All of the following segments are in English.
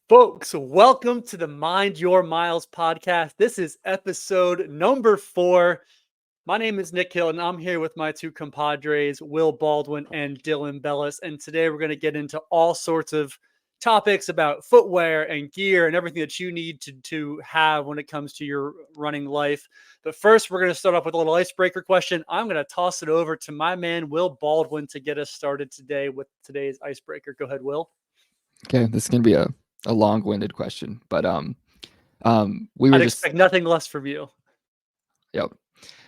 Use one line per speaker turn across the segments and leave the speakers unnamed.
Folks, welcome to the Mind Your Miles podcast. This is episode number 4. My name is Nick Hill, and I'm here with my two compadres, Will Baldwin and Dylan Belles. And today we're going to get into all sorts of topics about footwear and gear and everything that you need to have when it comes to your running life. But first, we're going to start off with a little icebreaker question. I'm going to toss it over to my man, Will Baldwin, to get us started today with today's icebreaker. Go ahead, Will.
Okay, this is gonna be a long-winded question, but we
I'd
were
expect nothing less from you.
yep,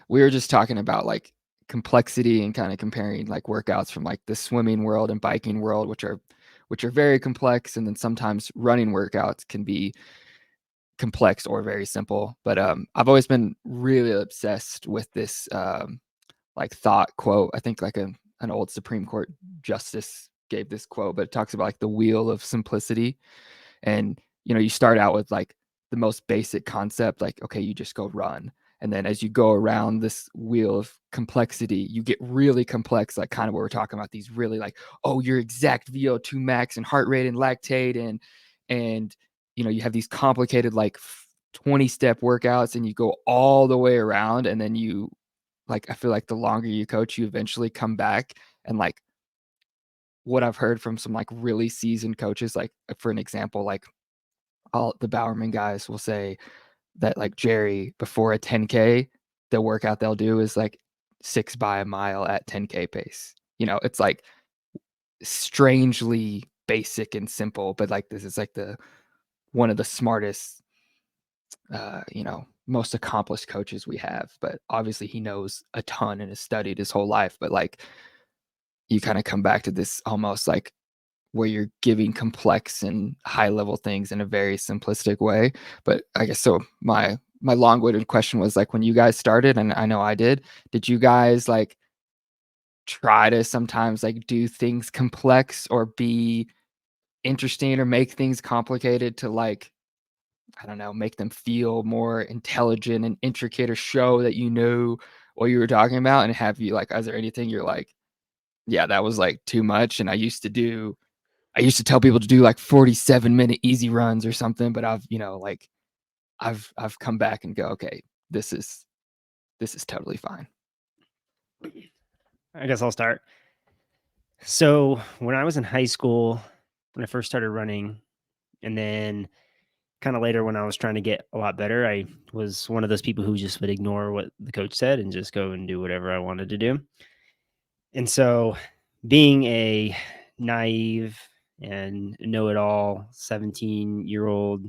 we were just talking about like complexity and kind of comparing like workouts from like the swimming world and biking world, which are very complex, and then sometimes running workouts can be complex or very simple. But I've always been really obsessed with this like thought quote. I think like an old Supreme Court justice gave this quote, but it talks about like the wheel of simplicity. And you start out with like the most basic concept, like, okay, you just go run. And then as you go around this wheel of complexity, you get really complex, like kind of what we're talking about, these really like, oh, your exact VO2 max and heart rate and lactate and you have these complicated like 20-step workouts, and you go all the way around. And then you like, I feel like the longer you coach, you eventually come back and like what I've heard from some like really seasoned coaches, like for an example, like all the Bowerman guys will say that like Jerry, before a 10K, the workout they'll do is like 6 by a mile at 10K pace. It's like strangely basic and simple, but like this is like the one of the smartest, most accomplished coaches we have. But obviously he knows a ton and has studied his whole life. But like you kind of come back to this almost like where you're giving complex and high level things in a very simplistic way. But I guess so my long-winded question was like, when you guys started, and I know I did you guys like try to sometimes like do things complex or be interesting or make things complicated to like, I don't know, make them feel more intelligent and intricate or show that you knew what you were talking about? And have you like, is there anything you're like, yeah, that was like too much? And I used to tell people to do like 47-minute easy runs or something, but I've come back and go, okay, this is totally fine.
I guess I'll start. So when I was in high school, when I first started running, and then kind of later when I was trying to get a lot better, I was one of those people who just would ignore what the coach said and just go and do whatever I wanted to do. And so being a naive and know-it-all 17-year-old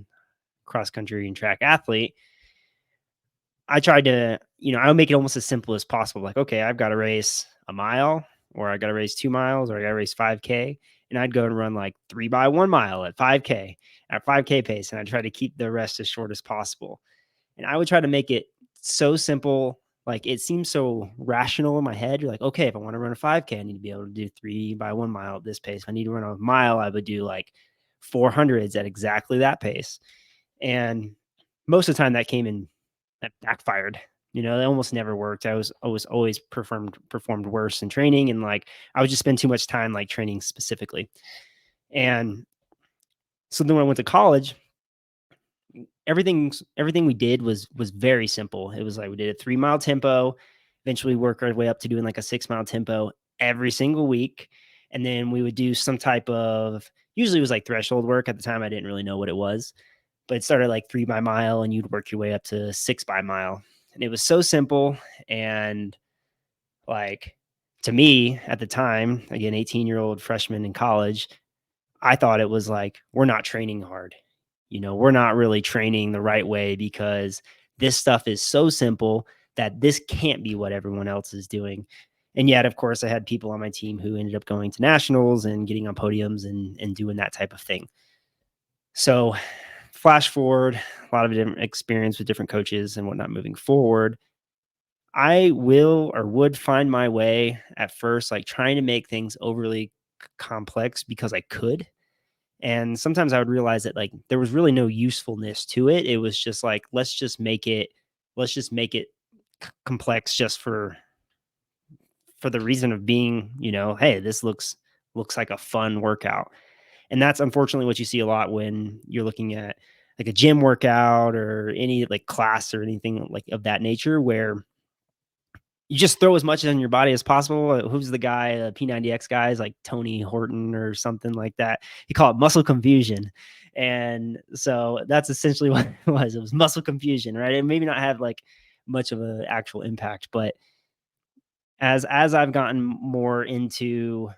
cross-country and track athlete, I tried to, I would make it almost as simple as possible. Like, okay, I've got to race a mile, or I got to race 2 miles, or I got to race 5K. And I'd go and run like 3 by 1 mile at 5K pace. And I'd try to keep the rest as short as possible. And I would try to make it so simple. Like it seems so rational in my head. You're like, okay, if I want to run a 5K, I need to be able to do 3 by 1 mile at this pace. If I need to run a mile, I would do like 400s at exactly that pace. And most of the time that backfired. It almost never worked. I was always performed worse in training, and like I would just spend too much time like training specifically. And so then when I went to college, everything we did was very simple. It was like we did a 3-mile tempo, eventually work our way up to doing like a 6-mile tempo every single week. And then we would do some type of, usually it was like threshold work. At the time, I didn't really know what it was, but it started like 3 by mile and you'd work your way up to 6 by mile. And it was so simple. And like to me at the time, again, 18-year-old freshman in college, I thought it was like, we're not training hard. We're not really training the right way because this stuff is so simple that this can't be what everyone else is doing. And yet, of course, I had people on my team who ended up going to nationals and getting on podiums and doing that type of thing. So flash forward, a lot of different experience with different coaches and whatnot moving forward. I would find my way at first, like trying to make things overly complex because I could. And sometimes I would realize that like there was really no usefulness to it. It was just like, let's just make it complex just for the reason of being, hey, this looks like a fun workout. And that's unfortunately what you see a lot when you're looking at like a gym workout or any like class or anything like of that nature, where you just throw as much in your body as possible. Who's the guy, P90X guys like Tony Horton or something like that? He called it muscle confusion. And so that's essentially what it was. It was muscle confusion, right? It maybe not have like much of an actual impact, but as I've gotten more into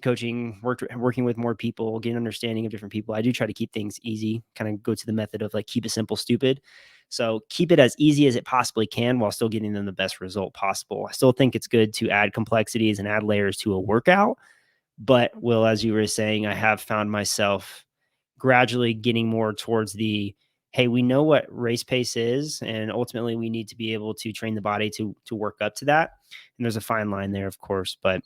coaching, working with more people, getting understanding of different people, I do try to keep things easy, kind of go to the method of like keep it simple, stupid. So keep it as easy as it possibly can while still getting them the best result possible. I still think it's good to add complexities and add layers to a workout. But Will, as you were saying, I have found myself gradually getting more towards the, hey, we know what race pace is, and ultimately we need to be able to train the body to work up to that. And there's a fine line there, of course, but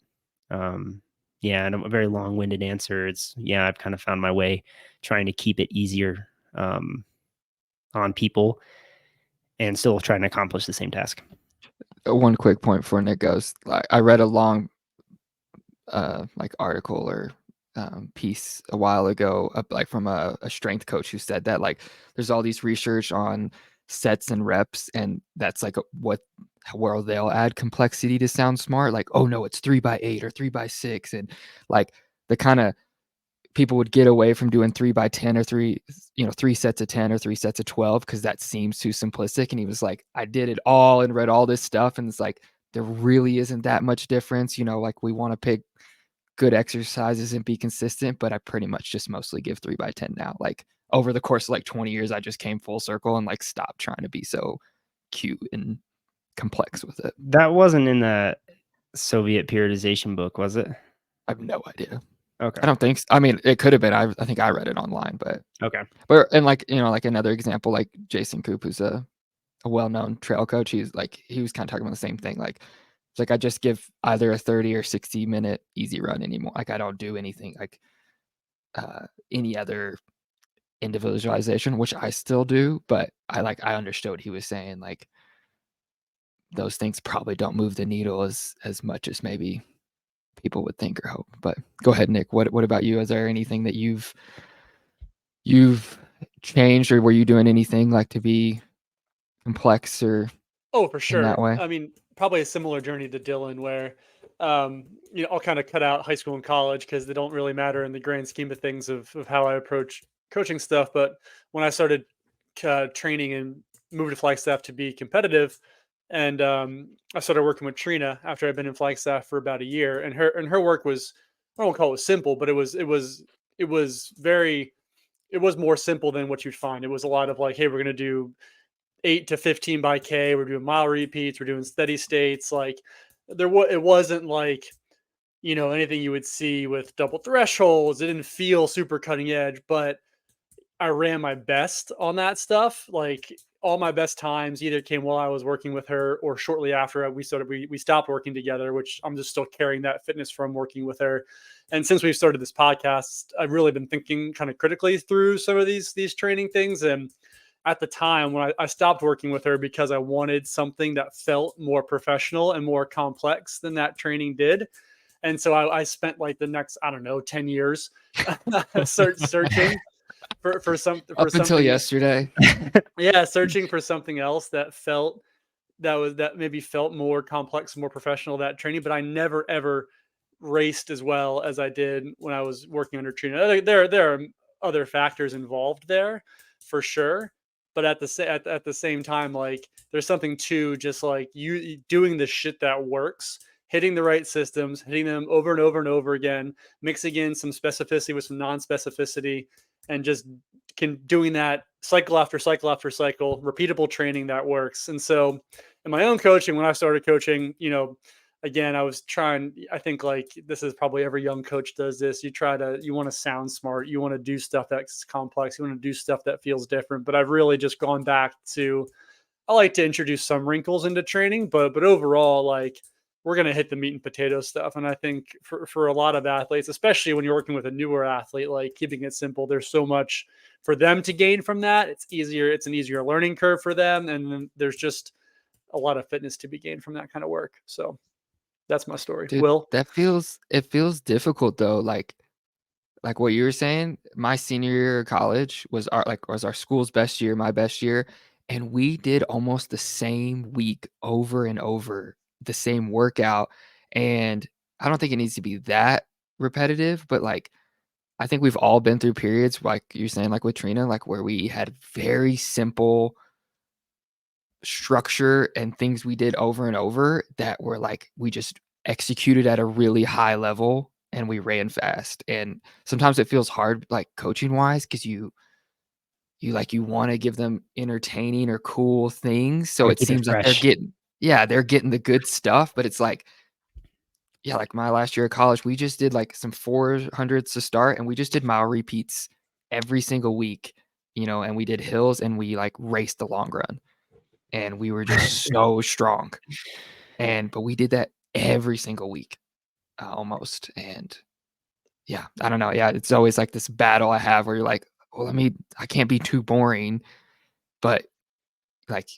yeah, and a very long-winded answer. It's, yeah, I've kind of found my way trying to keep it easier on people and still trying to accomplish the same task.
One quick point before Nick goes. I read a long like article or piece a while ago, like from a strength coach who said that like there's all these research on sets and reps, and that's like where they'll add complexity to sound smart, like, oh no, it's 3x8 or 3x6, and like the kind of people would get away from doing 3x10 or 3 sets of 10 or 3 sets of 12 because that seems too simplistic. And he was like, I did it all and read all this stuff, and it's like there really isn't that much difference, like we want to pick good exercises and be consistent, but I pretty much just mostly give 3x10 now. Like over the course of like 20 years, I just came full circle and like stopped trying to be so cute and complex with it.
That wasn't in the Soviet periodization book, was it?
I have no idea.
Okay.
I don't think so. I mean, it could have been. I think I read it online, but
Okay.
and like, like another example, like Jason Coop, who's a well-known trail coach, he was kind of talking about the same thing. Like, it's like I just give either a 30 or 60-minute easy run anymore. Like I don't do anything like any other individualization, which I still do, but I understood what he was saying. Like those things probably don't move the needle as much as maybe people would think or hope. But go ahead, Nick. What about you? Is there anything that you've changed, or were you doing anything like to be complex or
Oh, for
in that
sure.
way?
I mean, probably a similar journey to Dylan, where I'll kind of cut out high school and college because they don't really matter in the grand scheme of things of how I approach coaching stuff. But when I started training and moved to Flagstaff to be competitive, and I started working with Trina after I'd been in Flagstaff for about a year, and her work was, I don't call it simple, but it was very, it was more simple than what you'd find. It was a lot of like, hey, we're gonna do 8 to 15 by K. We're doing mile repeats. We're doing steady states. Like it wasn't like, anything you would see with double thresholds. It didn't feel super cutting edge, but I ran my best on that stuff. Like all my best times either came while I was working with her or shortly after we stopped working together, which I'm just still carrying that fitness from working with her. And since we've started this podcast, I've really been thinking kind of critically through some of these training things. And at the time when I stopped working with her because I wanted something that felt more professional and more complex than that training did. And so I spent like the next, I don't know, 10 years searching for
Up until
something.
yesterday.
Yeah, searching for something else that maybe felt more complex, more professional, that training, but I never ever raced as well as I did when I was working under Trina. There are other factors involved there for sure, but at the same time, like there's something to just like you doing the shit that works, hitting the right systems, hitting them over and over and over again, mixing in some specificity with some non-specificity, and just doing that cycle after cycle after cycle, repeatable training that works. And so in my own coaching, when I started coaching, again, I was trying, I think like this is probably every young coach does this. You want to sound smart. You want to do stuff that's complex. You want to do stuff that feels different. But I've really just gone back to, I like to introduce some wrinkles into training, but overall, like we're going to hit the meat and potato stuff. And I think for a lot of athletes, especially when you're working with a newer athlete, like keeping it simple, there's so much for them to gain from that. It's an easier learning curve for them. And then there's just a lot of fitness to be gained from that kind of work. So that's my story.
Dude,
Will?
it feels difficult though. Like like what you were saying, my senior year of college was our school's best year, my best year, and we did almost the same week over and over, the same workout. And I don't think it needs to be that repetitive, but like I think we've all been through periods like you're saying, like with Trina, like where we had very simple structure and things we did over and over that were like we just executed at a really high level and we ran fast. And sometimes it feels hard like coaching wise because you want to give them entertaining or cool things. So
Gotta
it
keep it
seems like
fresh.
they're getting the good stuff, but it's like, yeah, like my last year of college, we just did like some 400s to start and we just did mile repeats every single week, and we did hills and we like raced the long run and we were just so strong. But we did that every single week, almost. And yeah, I don't know. Yeah, it's always like this battle I have where you're like, well, I can't be too boring, but like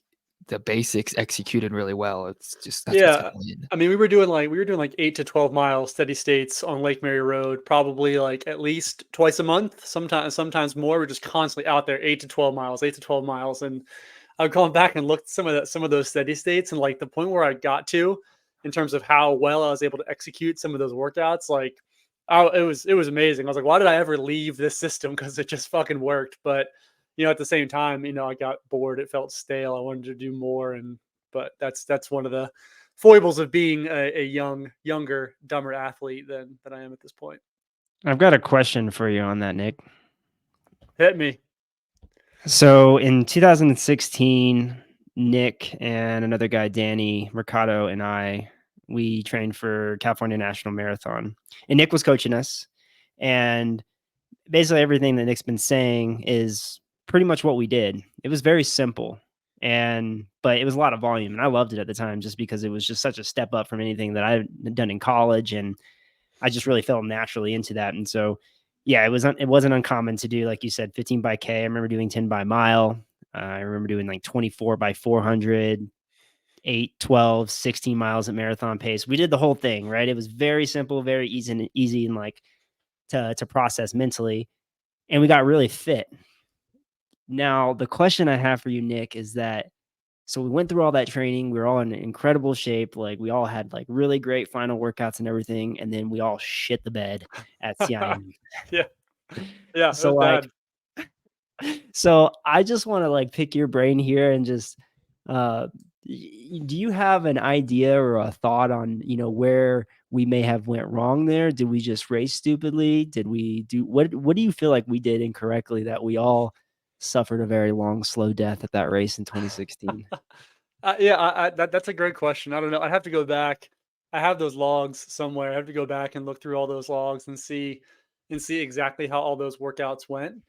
the basics executed really well. It's just that's what's
Yeah.
gonna win.
I mean, we were doing like 8 to 12 mile steady states on Lake Mary Road, probably like at least twice a month, sometimes more. We're just constantly out there 8 to 12 miles, 8 to 12 miles. And I've gone back and looked at some of those steady states and like the point where I got to in terms of how well I was able to execute some of those workouts, like it was amazing. I was like, why did I ever leave this system? Because it just fucking worked. But at the same time, I got bored. It felt stale. I wanted to do more. But that's one of the foibles of being a younger, dumber athlete than I am at this point.
I've got a question for you on that, Nick.
Hit me.
So in 2016, Nick and another guy, Danny Mercado, and we trained for California National Marathon. And Nick was coaching us. And basically everything that Nick's been saying is pretty much what we did. It was very simple. But it was a lot of volume. And I loved it at the time just because it was just such a step up from anything that I had done in college. And I just really fell naturally into that. And so, yeah, it wasn't uncommon to do, like you said, 15 by K. I remember doing 10 by mile. I remember doing like 24 by 400, 8, 12, 16 miles at marathon pace. We did the whole thing, right? It was very simple, very easy and like to process mentally. And we got really fit. Now, the question I have for you, Nick, is that so we went through all that training. We were all in incredible shape. Like we all had like really great final workouts and everything. And then we all shit the bed at CIM.
Yeah, yeah, it
So
was
like,
bad.
so I just want to like pick your brain here and just, uh, do you have an idea or a thought on, where we may have went wrong there? Did we just race stupidly? Did we what do you feel like we did incorrectly that we all suffered a very long, slow death at that race in 2016?
Yeah, that's a great question. I don't know. I'd have to go back. I have those logs somewhere. I have to go back and look through all those logs and see exactly how all those workouts went.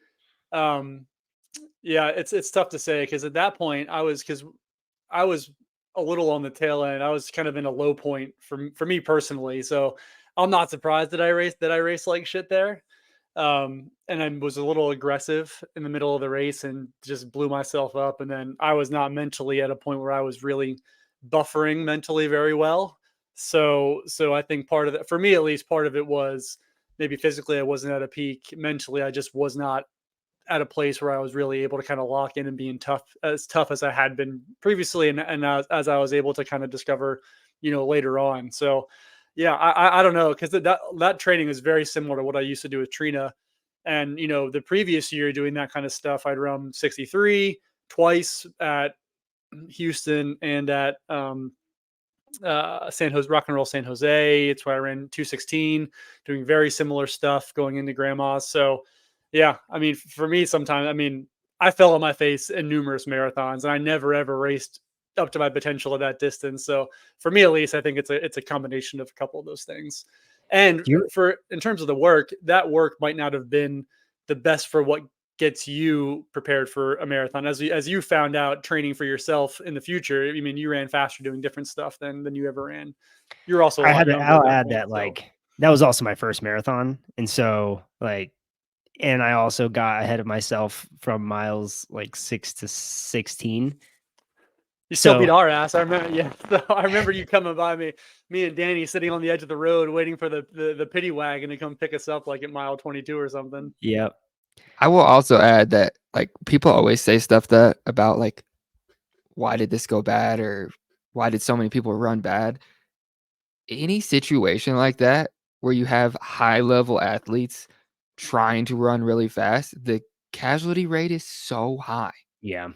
Um, yeah, it's tough to say because at that point I was a little on the tail end. I was kind of in a low point for me personally. So I'm not surprised that I raced like shit there. And I was a little aggressive in the middle of the race and just blew myself up. And then I was not mentally at a point where I was really buffering mentally very well. So I think part of that, for me at least, part of it was maybe physically I wasn't at a peak. Mentally, I just was not at a place where I was really able to kind of lock in and being tough as I had been previously, and as I was able to kind of discover, later on. So, yeah, I don't know because that training is very similar to what I used to do with Trina, and the previous year doing that kind of stuff, I'd run 63 twice at Houston and at San Jose, Rock and Roll San Jose. It's where I ran 216, doing very similar stuff going into grandma's. So, yeah, I mean, for me, sometimes, I mean, I fell on my face in numerous marathons, and I never ever raced up to my potential at that distance. So, for me, at least, I think it's a combination of a couple of those things. And
Do you
for in terms of the work, that work might not have been the best for what gets you prepared for a marathon. As you found out training for yourself in the future, I mean, you ran faster doing different stuff than you ever ran. You're also a lot younger at
I'll
that
add
point.
that,
So
like, that was also my first marathon, and so, like and I also got ahead of myself from miles, like, 6 to 16.
You still beat
So
our ass. I remember, yeah. So I remember you coming by me and Danny sitting on the edge of the road waiting for the pity wagon to come pick us up like at mile 22 or something.
yeah,
I will also add that like people always say stuff that about like why did this go bad or why did so many people run bad? Any situation like that where you have high level athletes trying to run really fast, the casualty rate is so high.
yeah.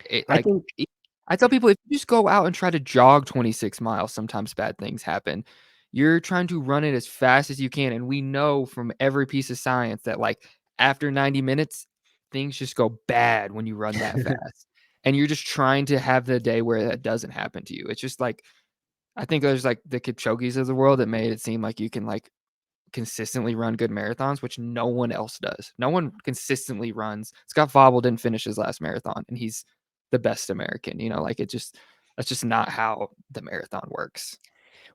It
I
like
think
it, I tell people if you just go out and try to jog 26 miles, sometimes bad things happen. You're trying to run it as fast as you can. And we know from every piece of science that like after 90 minutes, things just go bad when you run that fast. And you're just trying to have the day where that doesn't happen to you. It's just like I think there's like the Kipchoge's of the world that made it seem like you can like consistently run good marathons, which no one else does. No one consistently runs. Scott Fauble didn't finish his last marathon, and he's the best American. You know, like that's just not how the marathon works.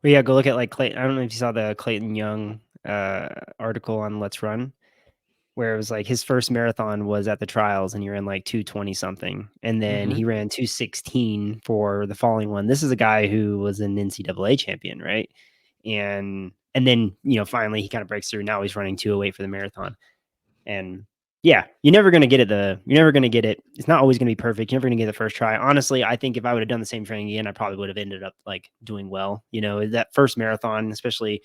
well, yeah, go look at like Clayton. I don't know if you saw the Clayton Young article on Let's Run, where it was like his first marathon was at the trials and you're in like 220 something. And then
Mhm.
he ran 216 for the following one. This is a guy who was an NCAA champion, right? And then, finally he kind of breaks through. Now he's running 208 for the marathon. And yeah, you're never going to get it. You're never going to get it. It's not always going to be perfect. You're never going to get the first try. Honestly, I think if I would have done the same training again, I probably would have ended up like doing well. That first marathon, especially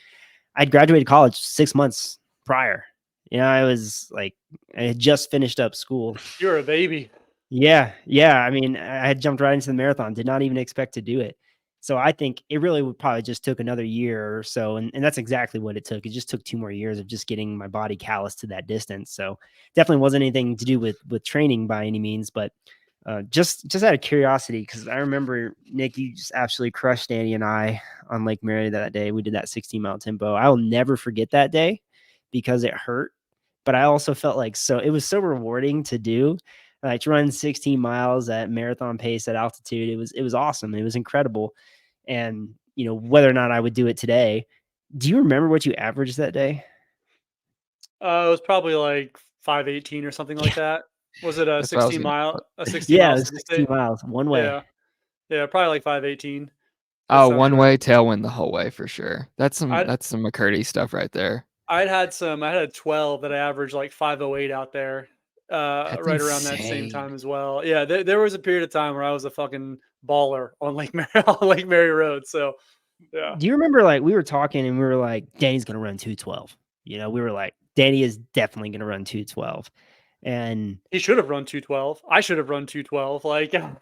I'd graduated college 6 months prior. I was like, I had just finished up school.
You're a baby.
Yeah. Yeah. I mean, I had jumped right into the marathon, did not even expect to do it. So I think it really would probably just took another year or so. And that's exactly what it took. It just took 2 more years of just getting my body callous to that distance. So definitely wasn't anything to do with training by any means, but just out of curiosity, because I remember, Nick, you just absolutely crushed Danny and I on Lake Mary that day. We did that 16-mile tempo. I will never forget that day because it hurt, but I also felt like it was so rewarding to do. Like to run 16 miles at marathon pace at altitude. It was awesome. It was incredible. And whether or not I would do it today, do you remember what you averaged that day?
It was probably like 518 or something like that. Was it
That's what I was gonna.
a 16
Yeah, it
miles?
was
Did you
16
say?
miles one way.
Yeah, yeah, probably like 518. That
Oh,
sounds
one
right.
way tailwind the whole way for sure.
I
That's some McCurdy stuff right there.
I had a 12 that I averaged like 508 out there,
That's
right around that same
insane.
time as well. Yeah, there was a period of time where I was a fucking baller on Lake Mary on Lake Mary Road. So yeah,
Do you remember like we were talking and we were like, Danny's gonna run 212. We were like, Danny is definitely gonna run 212. And
he should have run 212. I should have run 212. Like
yeah,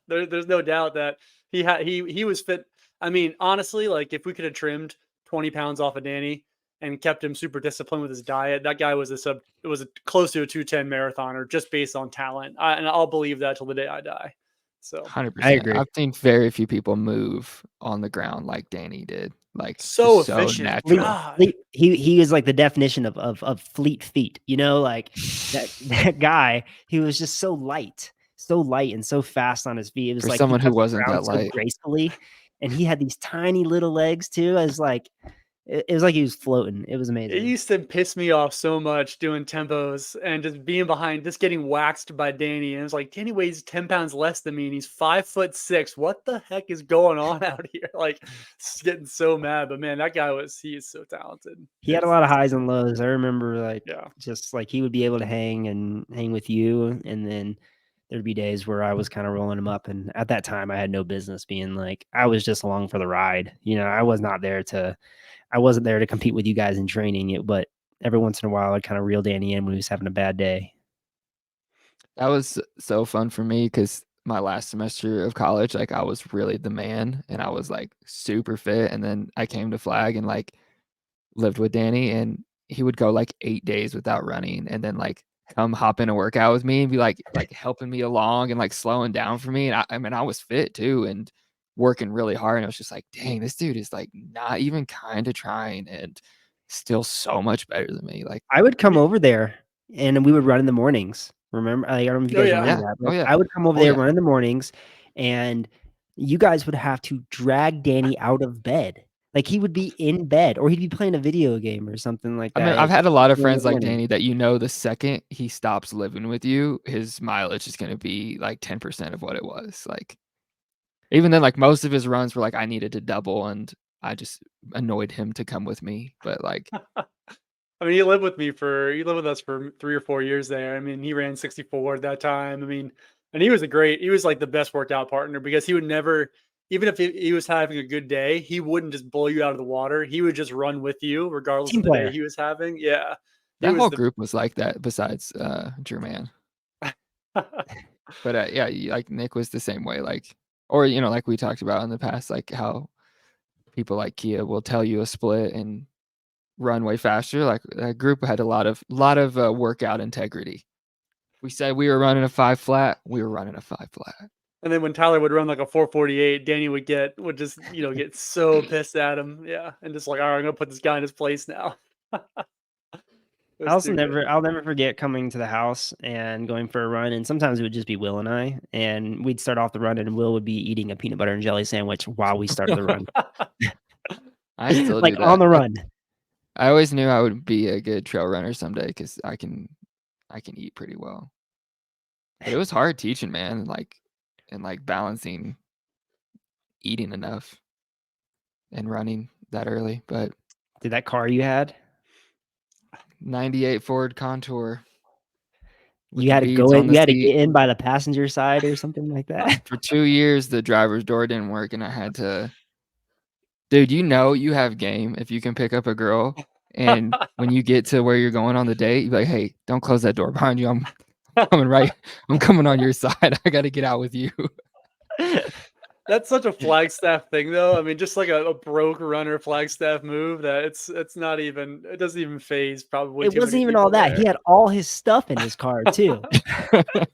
there's no doubt that he was fit. I mean, honestly, like if we could have trimmed 20 pounds off of Danny and kept him super disciplined with his diet, that guy was it was close to a 210 marathoner just based on talent. And I'll believe that till the day I die. So
100%.
100%. I've seen very few people move on the ground like Danny did. Like
so
just so
efficient.
natural.
God.
He is like the definition of fleet feet, like that guy, he was just so light and so fast on his feet. It was
For
like he
someone who
touched the
wasn't
ground
that
so
light.
gracefully, and he had these tiny little legs too. It was like he was floating. It was
It
amazing.
used to piss me off so much doing tempos and just being behind, just getting waxed by Danny. And it's like Danny weighs 10 pounds less than me and he's 5'6". What the heck is going on out here? Like getting so mad. But man, he is so talented.
He had a lot of
It's
highs and
insane.
lows. I remember
Yeah.
just like he would be able to hang with you, and then there'd be days where I was kind of rolling him up. And at that time, I had no business being like I was just along for the ride. I wasn't there to compete with you guys in training. But every once in a while, I'd kind of reel Danny in when he was having a bad day.
That was so fun for me because my last semester of college, like I was really the man and I was like super fit. And then I came to Flag and like lived with Danny and he would go like 8 days without running and then like come hop in a workout with me and be like helping me along and like slowing down for me. And I mean, I was fit too and working really hard. And I was just like, dang, this dude is like not even kind of trying and still so much better than me. Like,
I would come over there and we would run in the mornings. Remember? I don't know if you
Oh
guys
yeah.
remember
yeah.
that,
Oh
but
yeah.
I would come over
Oh
there,
yeah.
run in the mornings, and you guys would have to drag Danny out of bed. Like he would be in bed or he'd be playing a video game or something like
I mean,
that
I've
at
had a lot of
4 in the
friends like
morning.
Danny that the second he stops living with you, his mileage is going to be like 10% of what it was. Like, Even then, like most of his runs were like I needed to double, and I just annoyed him to come with me. But like,
I mean, he lived with us for 3 or 4 years there. I mean, he ran 64 at that time. I mean, and he was like the best workout partner because he would never, even if he was having a good day, he wouldn't just blow you out of the water. He would just run with you regardless
Team
of the day
player.
he was having. Yeah. He
that
was
whole
the
group was like that. Besides Jermaine, but yeah, like Nick was the same way. Like, or like we talked about in the past, like how people like Kia will tell you a split and run way faster. Like that group had a lot of workout integrity. We said we were running a 5 flat. We were running a 5 flat.
And then when Tyler would run like a 4:48, Danny would just, get so pissed at him. Yeah. And just like, all right, I'm gonna put this guy in his place now. It was too good.
I'll never forget coming to the house and going for a run, and sometimes it would just be Will and I, and we'd start off the run, and Will would be eating a peanut butter and jelly sandwich while we started the run,
I still
like
do
on
that.
the run.
I always knew I would be a good trail runner someday because I can eat pretty well. But it was hard teaching, man, and like balancing eating enough and running that early. But
Did that car you had?
98 Ford Contour with
You
the
had to
beads
go
on
in.
the
You had to
seat.
get in by the passenger side or something like that.
For 2 years, the driver's door didn't work, and I had to. Dude, you have game if you can pick up a girl, and when you get to where you're going on the date, you're like, "Hey, don't close that door behind you. I'm coming right. I'm coming on your side. I got to get out with you."
That's such a Flagstaff thing, though. I mean, just like a broke runner Flagstaff move that it's not even it doesn't even phase probably
It
too many
wasn't even all
people
that. He
there.
had all his stuff in his car too. The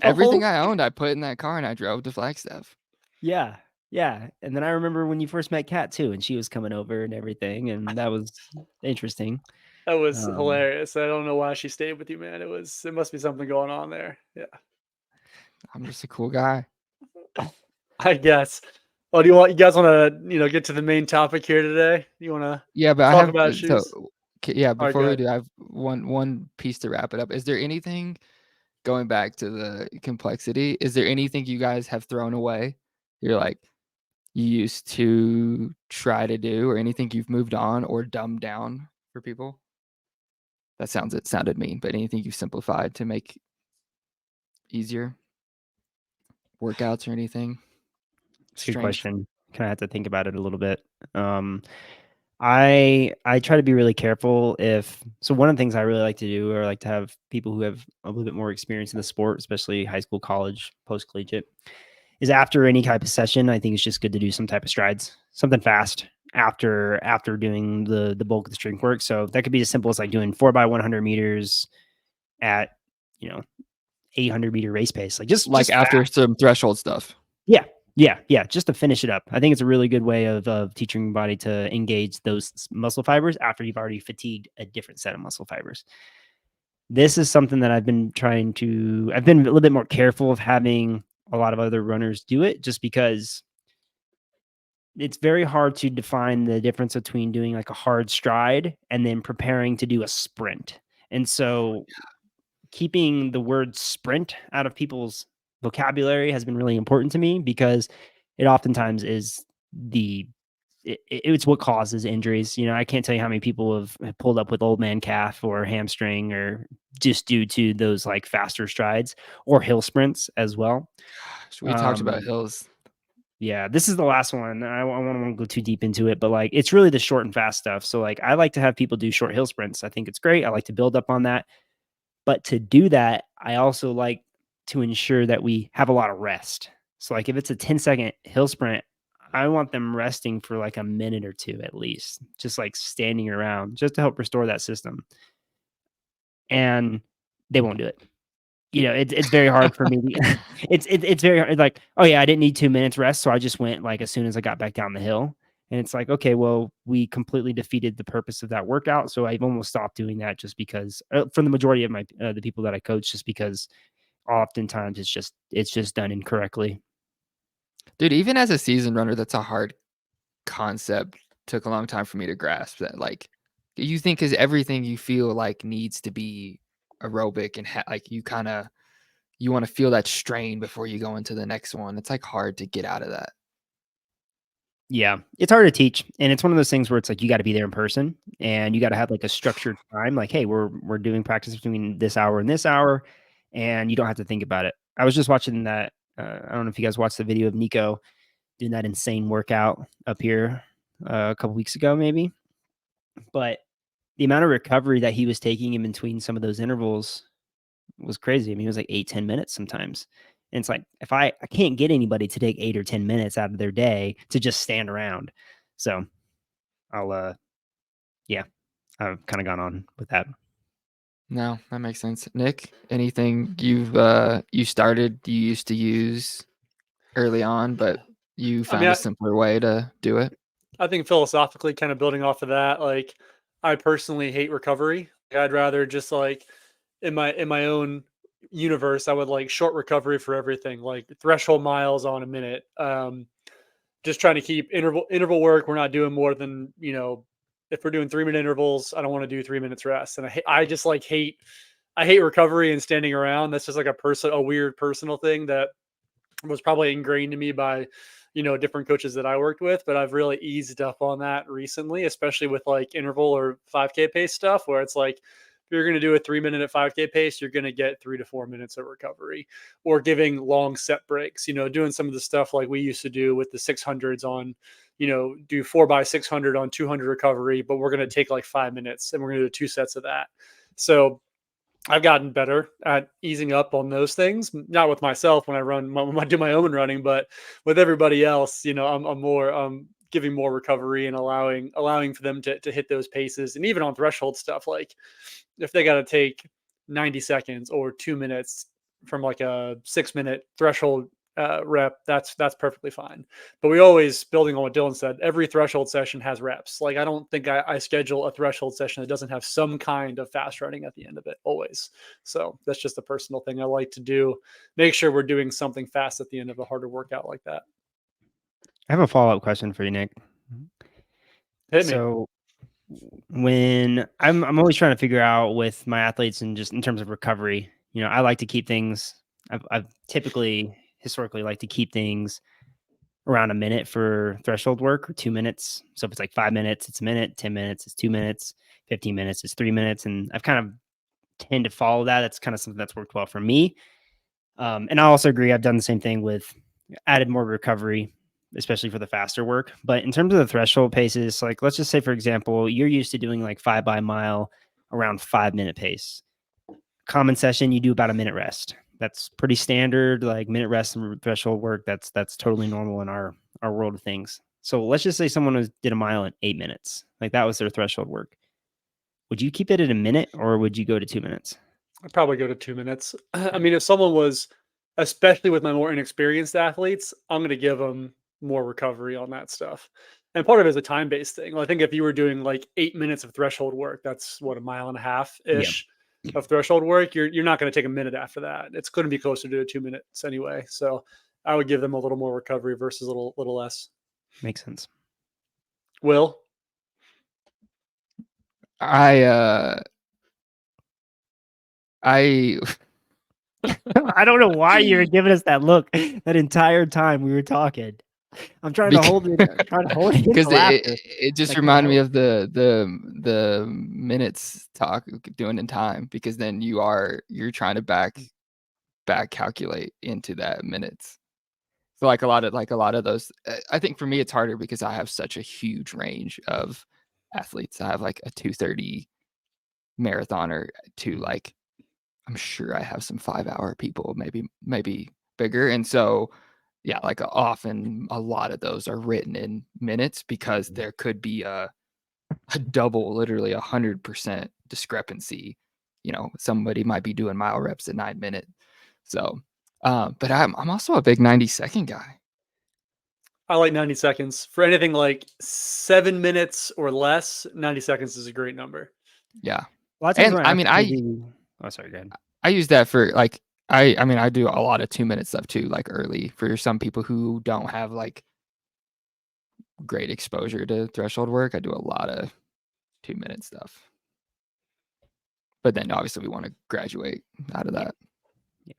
Everything
whole
I owned, I put in that car, and I drove to Flagstaff.
Yeah, yeah, and then I remember when you first met Kat too, and she was coming over and everything, and that was interesting.
That was
Um,
hilarious. I don't know why she stayed with you, man. It must be something going on there. Yeah,
I'm just a cool guy.
I guess. Well, you guys want to get to the main topic here today? You want to
Yeah, but I
talk
have
about shoes?
yeah.
All right,
Before we
good.
do, I have one piece to wrap it up. Is there anything going back to the complexity? Is there anything you guys have thrown away? You're like you used to try to do, or anything you've moved on or dumbed down for people? It sounded mean, but anything you've simplified to make easier workouts or anything?
it's a good
Strength.
question. Kinda have to think about it a little bit. I try to be really careful so one of the things I really like to do, or I like to have people who have a little bit more experience in the sport, especially high school, college, post collegiate, is after any type of session, I think it's just good to do some type of strides, something fast after doing the bulk of the strength work. So that could be as simple as like doing 4x100 meters at, you know, 800-meter race pace, like
Like
just
after
fast.
some threshold stuff.
Yeah, yeah, just to finish it up. I think it's a really good way of teaching your body to engage those muscle fibers after you've already fatigued a different set of muscle fibers. This is something that I've been a little bit more careful of having a lot of other runners do it, just because it's very hard to define the difference between doing like a hard stride and then preparing to do a sprint. And so keeping the word sprint out of people's vocabulary has been really important to me, because it oftentimes is it's what causes injuries. I can't tell you how many people have pulled up with old man calf or hamstring, or just due to those like faster strides or hill sprints as well.
So we talked about
Um,
hills.
yeah, this is the last one. I don't want to go too deep into it, but like it's really the short and fast stuff. So like I like to have people do short hill sprints. I think it's great. I like to build up on that. But to do that, I also like to ensure that we have a lot of rest. So like if it's a 10-second hill sprint, I want them resting for like a minute or two at least, just like standing around just to help restore that system. And they won't do it. It's very hard for me. It's very hard. Like, oh yeah, I didn't need 2 minutes rest, so I just went like as soon as I got back down the hill. And it's like, okay, well, we completely defeated the purpose of that workout. So I've almost stopped doing that, just because for the majority of my the people that I coach, just because oftentimes it's just done incorrectly.
Dude, even as a seasoned runner, that's a hard concept. Took a long time for me to grasp that. Like, you think is everything you feel like needs to be aerobic and like you kind of you want to feel that strain before you go into the next one. It's like hard to get out of that.
Yeah, it's hard to teach, and it's one of those things where it's like you got to be there in person, and you got to have like a structured time. Like, hey, we're doing practice between this hour and this hour, and you don't have to think about it. I was just watching that. I don't know if you guys watched the video of Nico doing that insane workout up here a couple weeks ago, maybe. But the amount of recovery that he was taking in between some of those intervals was crazy. I mean, it was like 8-10 minutes sometimes. And it's like, if I can't get anybody to take 8 or 10 minutes out of their day to just stand around. So yeah, I've kind of gone on with that.
No, that makes sense. Nick, anything you used to use early on, but you found a simpler way to do it?
I think philosophically, kind of building off of that, like I personally hate recovery. I'd rather just like in my own universe, I would like short recovery for everything, like threshold miles on a minute. Just trying to keep interval work. We're not doing more than, if we're doing 3-minute intervals, I don't want to do 3 minutes rest. And I just like I hate recovery and standing around. That's just like a weird personal thing that was probably ingrained to me by, different coaches that I worked with, but I've really eased up on that recently, especially with like interval or 5K pace stuff, where it's like, if you're going to do a 3-minute at 5K pace, you're going to get 3 to 4 minutes of recovery, or giving long set breaks, doing some of the stuff like we used to do with the 600s on, do 4x600 on 200 recovery, but we're going to take like 5 minutes and we're going to do 2 sets of that. So I've gotten better at easing up on those things, not with myself when I do my own running, but with everybody else, I'm more, giving more recovery and allowing for them to hit those paces. And even on threshold stuff, like if they got to take 90 seconds or 2 minutes from like a 6-minute threshold rep, that's perfectly fine. But we always, building on what Dylan said, every threshold session has reps. Like I don't think I schedule a threshold session that doesn't have some kind of fast running at the end of it always. So that's just a personal thing I like to do. Make sure we're doing something fast at the end of a harder workout like that.
I have a follow-up question for you, Nick.
Hit me.
So when I'm always trying to figure out with my athletes and just in terms of recovery, I like to keep things. I've typically historically like to keep things around a minute for threshold work, or 2 minutes. So if it's like 5 minutes, it's a minute. 10 minutes, it's 2 minutes. 15 minutes is 3 minutes, and I've kind of tend to follow that. That's kind of something that's worked well for me. And I also agree. I've done the same thing with added more recovery, especially for the faster work. But in terms of the threshold paces, like let's just say, for example, you're used to doing like 5 by mile around 5-minute pace. Common session, you do about a minute rest. That's pretty standard, like minute rest and threshold work. That's totally normal in our world of things. So let's just say someone did a mile in 8 minutes. Like that was their threshold work. Would you keep it at a minute or would you go to 2 minutes?
I'd probably go to 2 minutes. I mean, if someone was, especially with my more inexperienced athletes, I'm going to give them more recovery on that stuff. And part of it is a time-based thing. I think if you were doing like 8 minutes of threshold work, that's what, a mile and a half ish of threshold work. You're not going to take a minute after that. It's going to be closer to 2 minutes anyway. So I would give them a little more recovery versus a little less.
Makes sense.
Will?
I
I don't know why you were giving us that look that entire time we were talking. I'm trying to hold it
because
laughter.
it just
Like,
reminded me
no.
of the minutes talk doing in time, because then you're trying to back calculate into that minutes. So like a lot of those, I think for me it's harder because I have such a huge range of athletes. I have like a 2:30 marathoner to like, I'm sure I have some 5-hour people, maybe bigger. And so, yeah, like often a lot of those are written in minutes because there could be a double, literally 100% discrepancy. Somebody might be doing mile reps at 9 minutes. So, but I'm also a big 90-second guy.
I like 90 seconds. For anything like 7 minutes or less, 90 seconds is a great number.
Yeah.
A lot of times
And
when
I mean,
oh, sorry, go ahead.
I use that for like, I mean, I do a lot of 2-minute stuff too, like early for some people who don't have like great exposure to threshold work. I do a lot of 2-minute stuff. But then obviously we want to graduate out of that.
Yeah.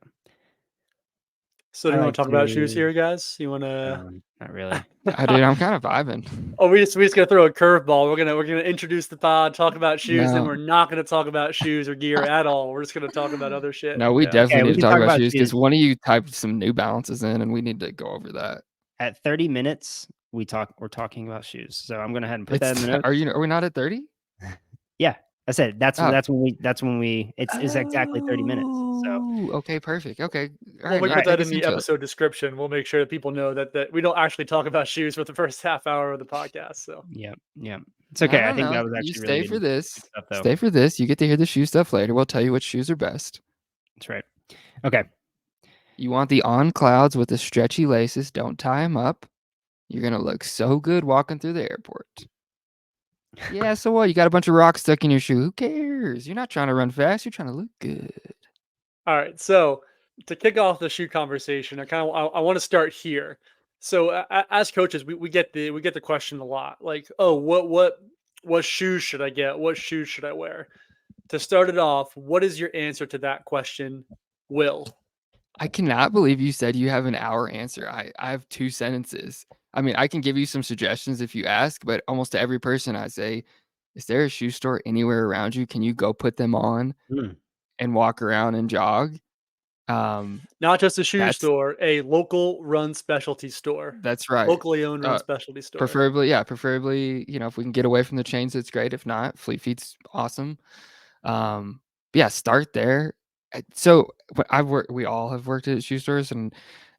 So do
I
you want
like
to talk about shoes
to.
here, guys? You want to?
Not really.
Dude, I'm kind of vibing.
Oh, we just gonna throw a curveball. We're gonna introduce the pod, talk about shoes, then
No,
we're not gonna talk about shoes or gear at all. We're just gonna talk about other shit.
no, we
Yeah.
definitely
Okay,
need
we
to
can
talk
talk
about
about
shoes because
shoes.
one of you typed some New Balances in, and we need to go over that.
At 30 minutes, we're talking about shoes. So I'm gonna head and put that in the notes.
Are we not at 30?
Yeah, I said that's
Oh.
when we it's exactly 30 minutes. So
Oh, okay, perfect. Okay, all
Well,
right.
we
Yeah,
put
take
that in
us
the
into it.
episode description. We'll make sure that people know that we don't actually talk about shoes for the first half hour of the podcast. So
yeah, it's
No,
okay.
no,
I think
no.
that was
You
actually really
stay
good,
for this.
good stuff, though.
Stay for this. You get to hear the shoe stuff later. We'll tell you which shoes are best.
That's right. Okay,
You want the on clouds with the stretchy laces. Don't tie them up. You're gonna look so good walking through the airport. Yeah, so what? You got a bunch of rocks stuck in your shoe. Who cares? You're not trying to run fast. You're trying to look good.
all right. So to kick off the shoe conversation, I want to start here. So as coaches, we get the question a lot, like, oh, what shoes should I get? What shoes should I wear? To start it off, what is your answer to that question, Will?
I cannot believe you said you have an hour answer. I have 2 sentences. I mean, I can give you some suggestions if you ask, but almost to every person I say, "Is there a shoe store anywhere around you? Can you go put them on and walk around and jog?"
Not just a shoe
That's
store, a local run specialty store,
that's right.
locally owned run
Uh,
specialty store.
preferably, if we can get away from the chains, it's great. If not, Fleet Feet's awesome. Yeah, start there. So we all have worked at shoe stores, and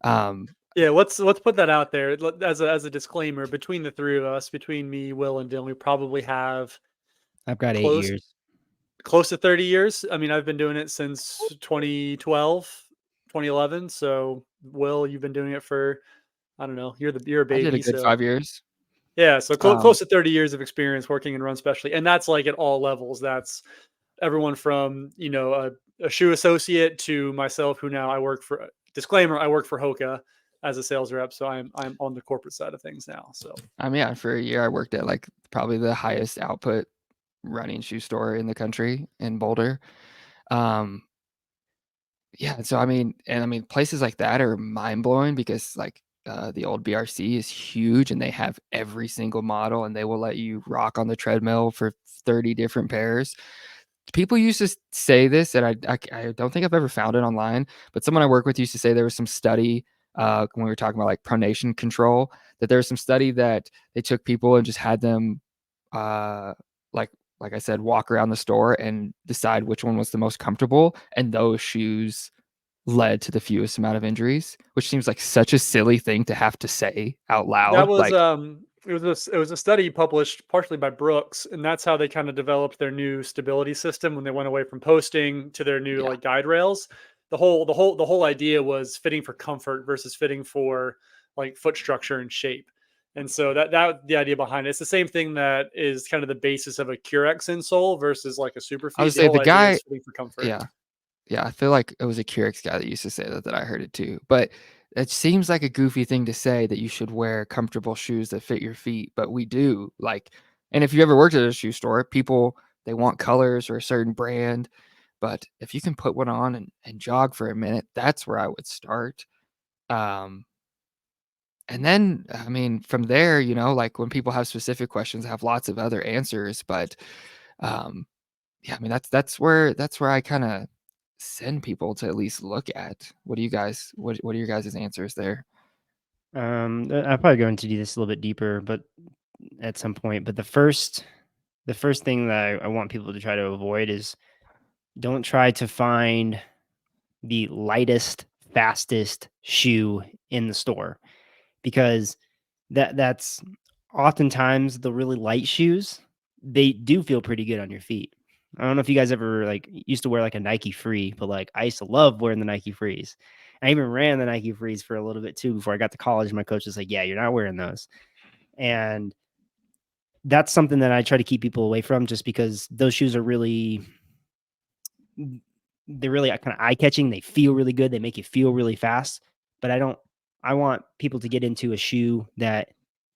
um,
Yeah, let's put that out there as a disclaimer. Between the three of us, between me, Will, and Dylan, we probably have
I've got 8
close
years.
close to 30 years. I mean, I've been doing it since 2012, 2011. So, Will, you've been doing it for, I don't know, you're a
I did a
baby.
good
So
5 years.
yeah, so
Um,
close to 30 years of experience working in run specialty, and that's like at all levels. That's everyone from a shoe associate to myself, who now I work for. Disclaimer: I work for Hoka as a sales rep, so I'm on the corporate side of things now. So
yeah, for a year I worked at like probably the highest output running shoe store in the country in Boulder. Um, yeah, so I mean places like that are mind blowing because like the old BRC is huge and they have every single model and they will let you rock on the treadmill for 30 different pairs. People used to say this, and I don't think I've ever found it online, but someone I work with used to say there was some study when we were talking about like pronation control, that there was some study that they took people and just had them uh, like like I said, walk around the store and decide which one was the most comfortable, and those shoes led to the fewest amount of injuries, which seems like such a silly thing to have to say out
that
loud.
was
Like,
it was a study published partially by Brooks, and that's how they kind of developed their new stability system when they went away from posting to their new
yeah,
like guide rails. The whole idea was fitting for comfort versus fitting for like foot structure and shape. And so that the idea behind it. It's the same thing that is kind of the basis of a Curex insole versus like a
I would
Superfeet. The
say
whole
the
idea is
guy,
fitting for comfort.
yeah. Yeah, I feel like it was a Curix guy that used to say that I heard it too. But it seems like a goofy thing to say that you should wear comfortable shoes that fit your feet, but we do. Like, and if you ever worked at a shoe store, people they want colors or a certain brand, but if you can put one on and jog for a minute, that's where I would start. Um, and then I mean from there, like when people have specific questions, I have lots of other answers, but um yeah, I mean that's where I kind of send people to at least look at. What are your guys' answers there?
I'll probably go into do this a little bit deeper, but at some point. But the first thing that I want people to try to avoid is don't try to find the lightest, fastest shoe in the store, because that's oftentimes the really light shoes. They do feel pretty good on your feet. I don't know if you guys ever like used to wear like a Nike Free, but like I used to love wearing the Nike Frees. I even ran the Nike Frees for a little bit too before I got to college. My coach was like, "Yeah, you're not wearing those," and that's something that I try to keep people away from, just because those shoes are really they're really kind of eye catching. They feel really good. They make you feel really fast. But I want people to get into a shoe that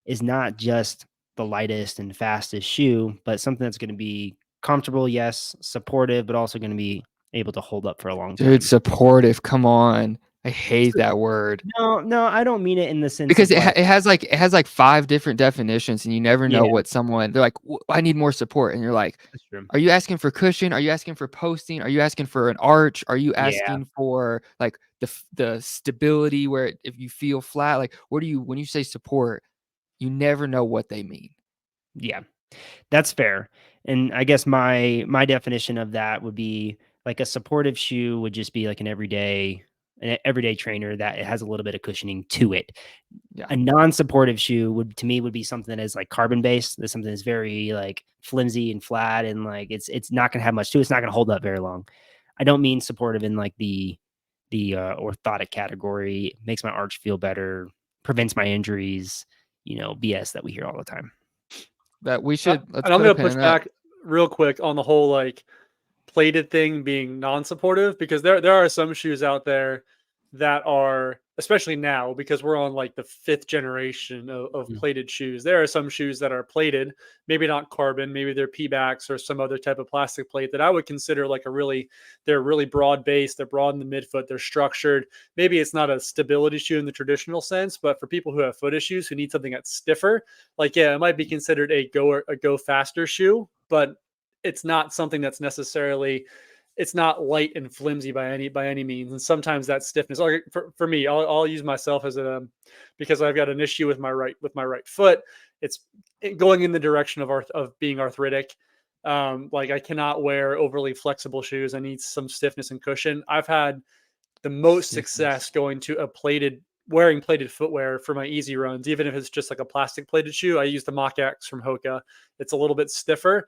is not just the lightest and fastest shoe, but something that's going to be comfortable, yes, supportive, but also going to be able to hold up for a long
Dude,
time.
supportive, come on. I hate that word.
No, I don't mean it in the sense
Because
of like,
it has like 5 different definitions, and you never know
yeah,
what someone they're like, I need more support," and you're like,
that's true.
"Are you asking for cushion? Are you asking for posting? Are you asking for an arch? Are you
Yeah,
asking for like the stability where if you feel flat? Like, what do you when you say support, you never know what they mean."
yeah. That's fair. And I guess my definition of that would be like a supportive shoe would just be like an everyday trainer that it has a little bit of cushioning to it.
Yeah,
A non-supportive shoe would to me would be something that is like carbon based. That's something that's very like flimsy and flat and like it's not gonna have much to it. It's not gonna hold up very long. I don't mean supportive in like the orthotic category. Makes my arch feel better, prevents my injuries, BS that we hear all the time.
that we
Uh,
should let's
and I'm
put a
gonna
pin
push
in that.
back real quick on the whole like plated thing being non-supportive because there are some shoes out there that are, especially now because we're on like the fifth generation of
Mm.
plated shoes. There are some shoes that are plated, maybe not carbon, maybe they're P-backs or some other type of plastic plate that I would consider like they're really broad based, they're broad in the midfoot, they're structured. Maybe it's not a stability shoe in the traditional sense, but for people who have foot issues who need something that's stiffer, like yeah, it might be considered a go faster shoe, but it's not something that's necessarily, it's not light and flimsy by any means. And sometimes that stiffness, like for me, I'll use myself as a because I've got an issue with my right foot. It's going in the direction of being arthritic. Like I cannot wear overly flexible shoes. I need some stiffness and cushion. I've had the most
Stiffness.
success going to a plated wearing plated footwear for my easy runs, even if it's just like a plastic plated shoe. I use the Mach X from Hoka. It's a little bit stiffer,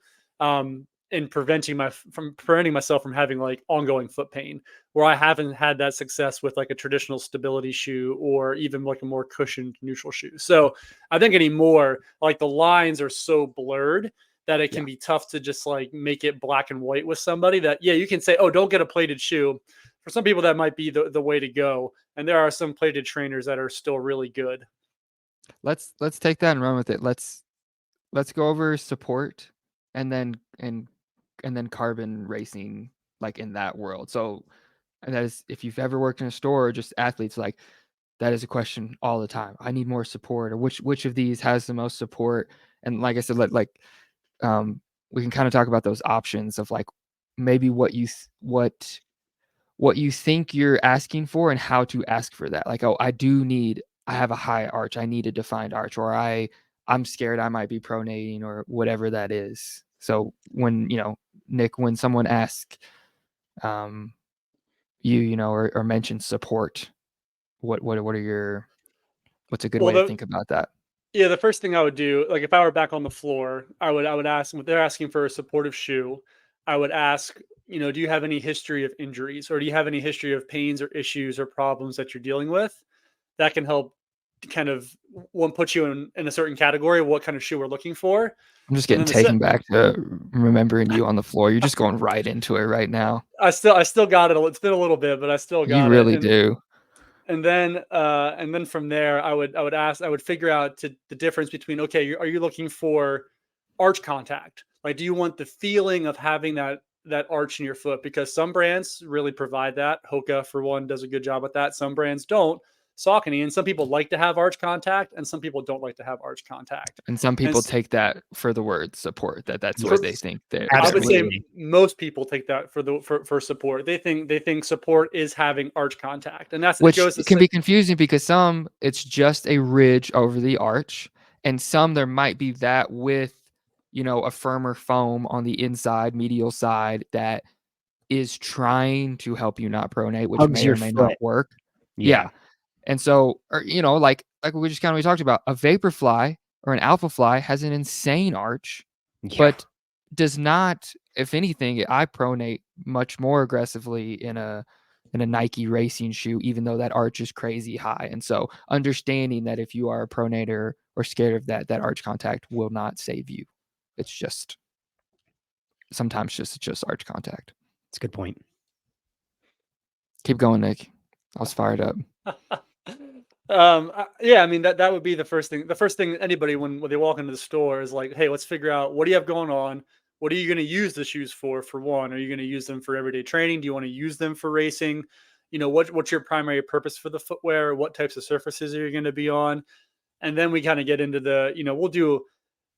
in preventing myself from having like ongoing foot pain. Where I haven't had that success with like a traditional stability shoe or even like a more cushioned neutral shoe. So I think anymore, like the lines are so blurred that it
Yeah.
can be tough to just like make it black and white with somebody that, yeah, you can say, oh, don't get a plated shoe. For some people, that might be the way to go. And there are some plated trainers that are still really good.
Let's take that and run with it. Let's go over support and then carbon racing like in that world. So and that is if you've ever worked in a store or just athletes like that is a question all the time. I need more support or which of these has the most support? And like I said, um we can kind of talk about those options of like maybe what you think you're asking for and how to ask for that. Like, oh, I have a high arch. I need a defined arch, or I'm scared I might be pronating or whatever that is. So when, Nick, when someone asks um or mentions support, what are your what's a good
Well,
way to think about that?
the first thing I would do, like if I were back on the floor, I would ask them if they're asking for a supportive shoe. I would ask, do you have any history of injuries or do you have any history of pains or issues or problems that you're dealing with? That can help kind of one put you in a certain category of what kind of shoe we're looking for.
I'm just
And
getting
then
taken back to remembering you on the floor. You're just going right into it right now.
I still got it. It's been a little bit, but I still
You
got it.
really do.
And then from there, I would figure out the difference between, okay, are you looking for arch contact? Like, do you want the feeling of having that arch in your foot? Because some brands really provide that. Hoka, for one, does a good job with that. Some brands don't. Saucony, and some people like to have arch contact, and some people don't like to have arch contact.
And some
And
people take that for the word support, that's what
for
they think
I
that
would say
really
Absolutely.
most people take that for support. They think support is having arch contact, and it
which
goes to
can
say,
be confusing because some it's just a ridge over the arch, and some there might be that with, a firmer foam on the inside, medial side that is trying to help you not pronate, which
Hugs
may
your
or may not
foot.
work.
Yeah.
Yeah. And so, or, like we just kind of we talked about, a Vaporfly or an Alpha Fly has an insane arch,
Yeah.
but does not, if anything, I pronate much more aggressively in a Nike racing shoe, even though that arch is crazy high. And so understanding that if you are a pronator or scared of that arch contact will not save you. It's just sometimes just arch contact.
That's a good point.
Keep going, Nick. I was fired up.
yeah, I mean that would be the first thing. The first thing anybody when they walk into the store is like, hey, let's figure out what do you have going on. What are you going to use the shoes for? For one, are you going to use them for everyday training? Do you want to use them for racing? what's your primary purpose for the footwear? What types of surfaces are you going to be on? And then we kind of get into we'll do,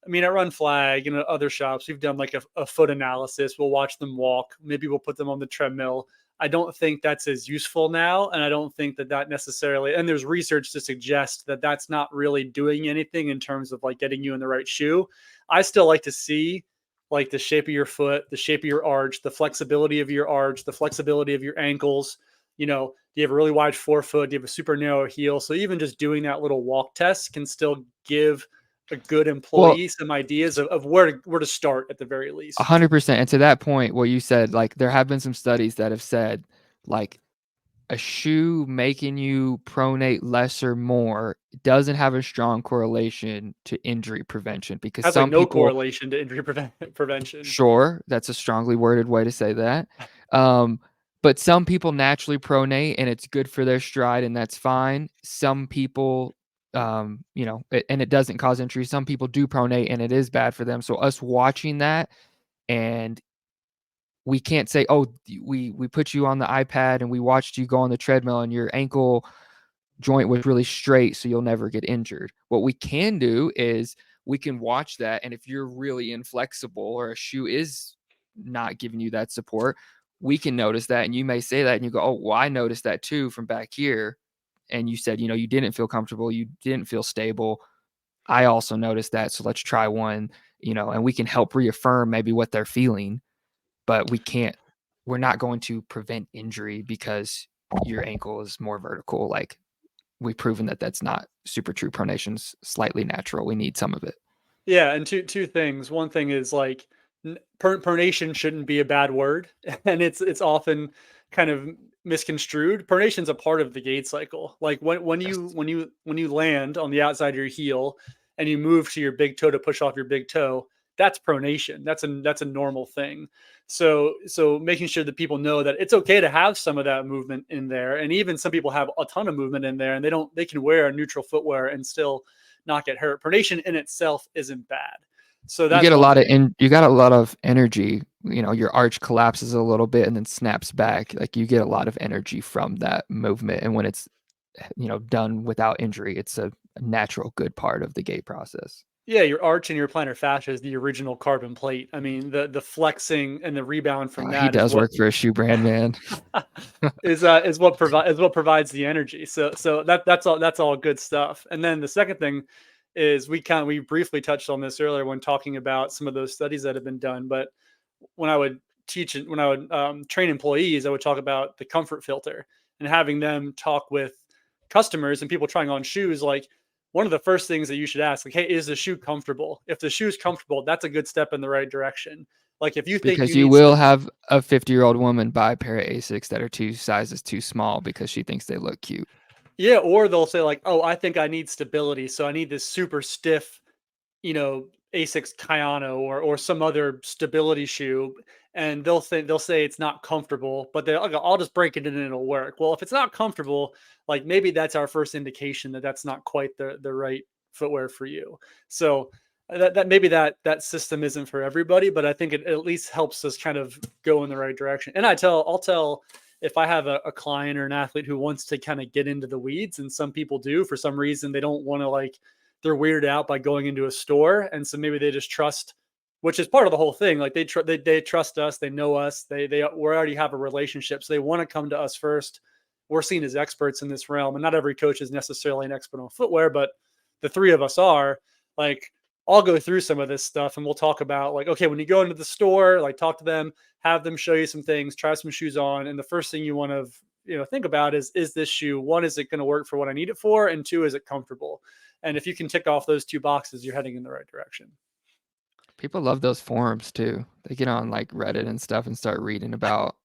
I mean, at Run Flag and at other shops, we've done like a foot analysis. We'll watch them walk. Maybe we'll put them on the treadmill. I don't think that's as useful now. And I don't think that necessarily, and there's research to suggest that that's not really doing anything in terms of like getting you in the right shoe. I still like to see like the shape of your foot, the shape of your arch, the flexibility of your arch, the flexibility of your ankles. Do you have a really wide forefoot? Do you have a super narrow heel? So even just doing that little walk test can still give a good employee some ideas of where to start at the very least.
100%. And to that point, what you said, like there have been some studies that have said like a shoe making you pronate less or more doesn't have a strong correlation to injury prevention, because
Has
some
like no
people,
correlation to injury prevention.
sure, that's a strongly worded way to say that. But some people naturally pronate and it's good for their stride and that's fine. Some people, and it doesn't cause injury. Some people do pronate and it is bad for them. So us watching that, and we can't say, oh, we put you on the iPad and we watched you go on the treadmill and your ankle joint was really straight, so you'll never get injured. What we can do is we can watch that, and if you're really inflexible or a shoe is not giving you that support, we can notice that, and you may say that and you go, oh, well, I noticed that too from back here, and you said, you didn't feel comfortable, you didn't feel stable. I also noticed that, so let's try one, and we can help reaffirm maybe what they're feeling, but we're not going to prevent injury because your ankle is more vertical. Like, we've proven that that's not super true. Pronation's slightly natural. We need some of it.
Yeah, and two things. One thing is like pronation shouldn't be a bad word, and it's often kind of misconstrued. Pronation's a part of the gait cycle. Like when you
Yes.
when you land on the outside of your heel and you move to your big toe to push off your big toe, that's pronation. That's a normal thing. So making sure that people know that it's okay to have some of that movement in there, and even some people have a ton of movement in there, and they can wear a neutral footwear and still not get hurt. Pronation in itself isn't bad. So
You
that's
get a
one
lot of
thing.
you got a lot of energy. Your arch collapses a little bit and then snaps back. Like, you get a lot of energy from that movement, and when it's done without injury, it's a natural good part of the gait process.
Yeah, your arch and your plantar fascia is the original carbon plate. I mean, the flexing and the rebound from
He
that is
does
what
work for a shoe brand, man.
is what provides the energy. So that's all good stuff. And then the second thing is we briefly touched on this earlier when talking about some of those studies that have been done. But when I would when I would train employees, I would talk about the comfort filter and having them talk with customers and people trying on shoes. Like, one of the first things that you should ask, like, hey, is the shoe comfortable? If the shoe's comfortable, that's a good step in the right direction. Like, if you think
Because
you
you
need
will have a 50-year-old woman buy a pair of Asics that are 2 sizes too small because she thinks they look cute.
yeah, or they'll say like, oh, I think I need stability, so I need this super stiff Asics Kayano or some other stability shoe, and they'll say it's not comfortable, but they'll go, I'll just break it in and it'll work. Well, if it's not comfortable, like maybe that's our first indication that that's not quite the right footwear for you. So that maybe that system isn't for everybody, but I think it at least helps us kind of go in the right direction. And I'll tell if I have a client or an athlete who wants to kind of get into the weeds, and some people do for some reason, they don't want to like they're weirded out by going into a store, and so maybe they just trust, which is part of the whole thing. Like they trust us, they know us, we already have a relationship, so they want to come to us first. We're seen as experts in this realm, and not every coach is necessarily an expert on footwear, but the three of us are. Like, I'll go through some of this stuff and we'll talk about like, okay, when you go into the store, like talk to them, have them show you some things, try some shoes on, and the first thing you want to think about is this shoe, one, is it going to work for what I need it for, and two, is it comfortable? And if you can tick off those two boxes, you're heading in the right direction.
People love those forums too. They get on like Reddit and stuff and start reading about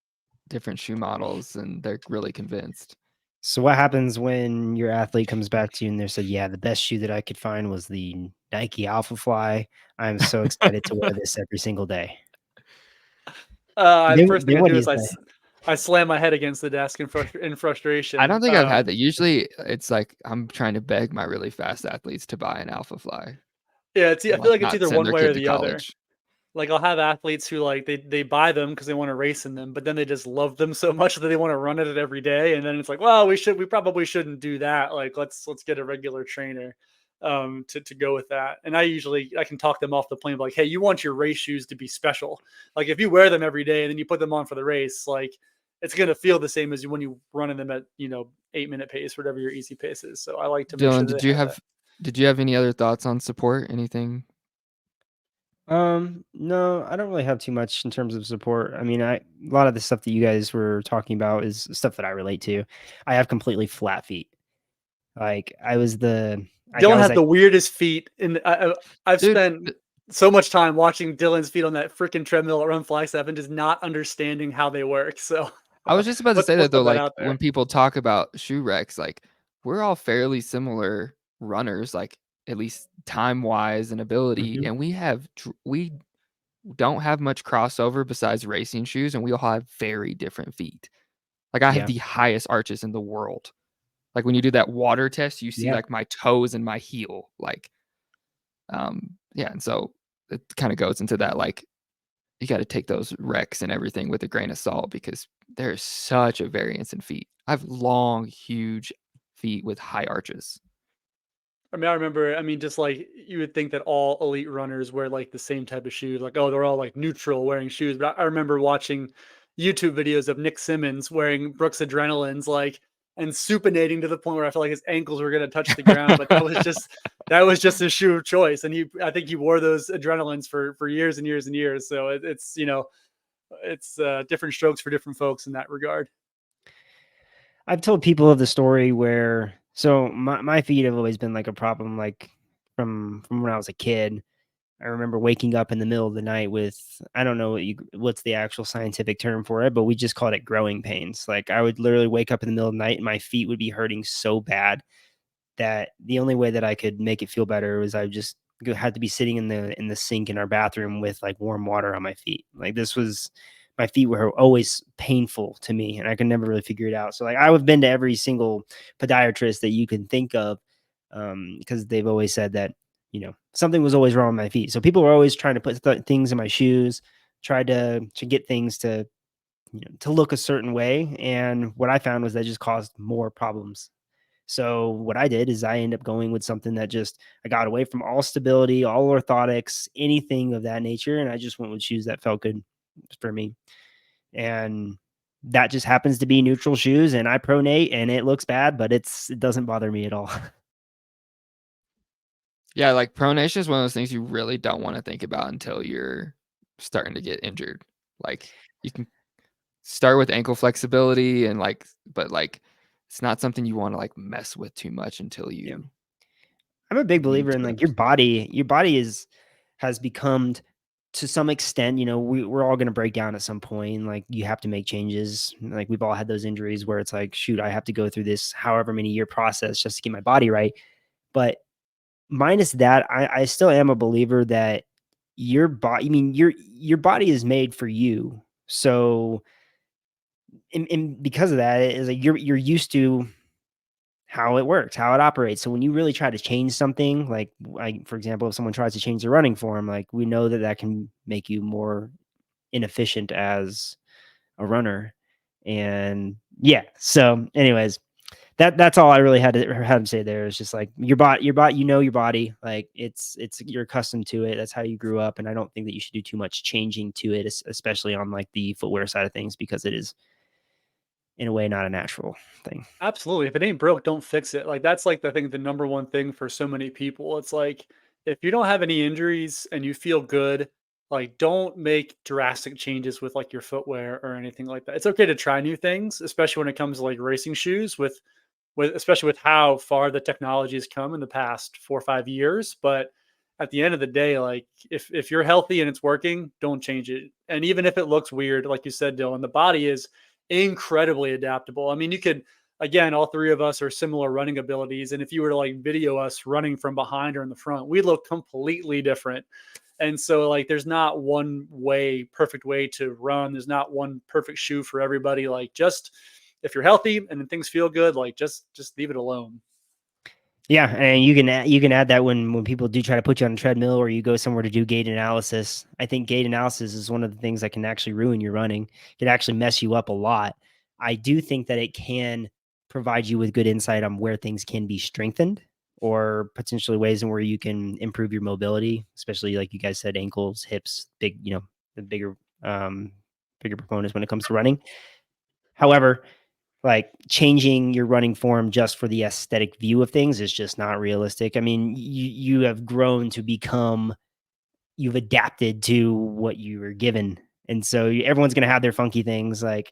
different shoe models, and they're really convinced.
So what happens when your athlete comes back to you and they said, "Yeah, the best shoe that I could find was the Nike Alpha Fly. I'm so excited to wear this every single day."
First thing I
What
do
do you
is
say?
I slam my head against the desk in
I don't
frustration.
think I've had that. Usually it's like I'm trying to beg my really fast athletes to buy an Alpha Fly
Yeah, I
and
feel
like
like it's
not
either
send
one
their
way or
kid to
the other.
college.
Like, I'll have athletes who, like, they buy them because they wanna race in them, but then they just love them so much that they wanna run at it every day, and then it's like, "Well, we probably shouldn't do that, like, let's get a regular trainer, to go with that." And I can talk them off the plane, like, "Hey, you want your race shoes to be special. Like, if you wear them every day and then you put them on for the race, like, it's gonna feel the same as when you running them at, 8-minute pace, whatever your easy pace is." So I like to make
Dylan,
sure that they have that.
did you have any other thoughts on support? Anything?
No, I don't really have too much in terms of support. I mean, a lot of the stuff that you guys were talking about is stuff that I relate to. I have completely flat feet. Like I
Dylan
was
has
like,
the weirdest feet, and I've
Dude,
spent so much time watching Dylan's feet on that freaking treadmill at Run Flagstaff and just not understanding how they work. So
I was just about to say
we'll
that though,
put that
like
out
when
there.
people talk about shoe wrecks, like we're all fairly similar runners, like at least time wise and ability,
Mhm.
and we don't have much crossover besides racing shoes, and we all have very different feet. Like I have
Yeah,
the highest arches in the world. Like when you do that water test, you see
yeah.
like my toes and my heel. Like, yeah, and so it kind of goes into that like you got to take those wrecks and everything with a grain of salt because there's such a variance in feet. I have long, huge feet with high arches.
I remember, just like you would think that all elite runners wear like the same type of shoes, like, oh, they're all like neutral wearing shoes. But I remember watching YouTube videos of Nick Simmons wearing Brooks Adrenalines, like, and supinating to the point where I felt like his ankles were going to touch the ground. But that was just his shoe of choice. And I think he wore those Adrenalines for years and years and years. So it's different strokes for different folks in that regard.
I've told people of the story where my feet have always been like a problem, like from when I was a kid. I remember waking up in the middle of the night with I don't know what's the actual scientific term for it, but we just called it growing pains. Like I would literally wake up in the middle of the night and my feet would be hurting so bad that the only way that I could make it feel better was I just had to be sitting in the sink in our bathroom with like warm water on my feet. Like this was my feet were always painful to me and I could never really figure it out. So like I've been to every single podiatrist that you can think of because they've always said that something was always wrong with my feet. So people were always trying to put things in my shoes, tried to get things to look a certain way, and what I found was that just caused more problems. So what I did is I ended up going with something that just I got away from all stability, all orthotics, anything of that nature, and I just went with shoes that felt good for me. And that just happens to be neutral shoes, and I pronate, and it looks bad, but it doesn't bother me at all.
Yeah, like pronation is one of those things you really don't want to think about until you're starting to get injured. Like you can start with ankle flexibility and like, but like it's not something you want to like mess with too much until
Yeah.
you
I'm a big
need
believer in
to.
like your body has become to some extent, we're all going to break down at some point. Like you have to make changes. Like we've all had those injuries where it's like, shoot, I have to go through this however many year process just to get my body right. But minus that, I still am a believer that your body, I mean, your body is made for you. So, and because of that, it is like you're used to how it works, how it operates. So when you really try to change something, like for example, if someone tries to change the running form, like we know that that can make you more inefficient as a runner. And yeah, so anyways, that's all I really had to say there. Is just like your body, your body, like it's you're accustomed to it. That's how you grew up, and I don't think that you should do too much changing to it, especially on like the footwear side of things, because it is in a way not a natural thing.
Absolutely. If it ain't broke, don't fix it. Like that's like the number one thing for so many people. It's like if you don't have any injuries and you feel good, like don't make drastic changes with like your footwear or anything like that. It's okay to try new things, especially when it comes to like racing shoes with especially with how far the technology has come in the past 4 or 5 years. But at the end of the day, like if you're healthy and it's working, don't change it. And even if it looks weird, like you said, Dylan, the body is incredibly adaptable. I mean, you could again, all three of us are similar running abilities. And if you were to like video us running from behind or in the front, we look completely different. And so like there's not one perfect way to run. There's not one perfect shoe for everybody. Like just if you're healthy and then things feel good, like just leave it alone.
Yeah, and you can add that when people do try to put you on a treadmill or you go somewhere to do gait analysis. I think gait analysis is one of the things that can actually ruin your running. It can actually mess you up a lot. I do think that it can provide you with good insight on where things can be strengthened or potentially ways in where you can improve your mobility, especially like you guys said, ankles, hips, the bigger proponents when it comes to running. However, like changing your running form just for the aesthetic view of things is just not realistic. I mean, you have grown to become you've adapted to what you were given. And so everyone's going to have their funky things. Like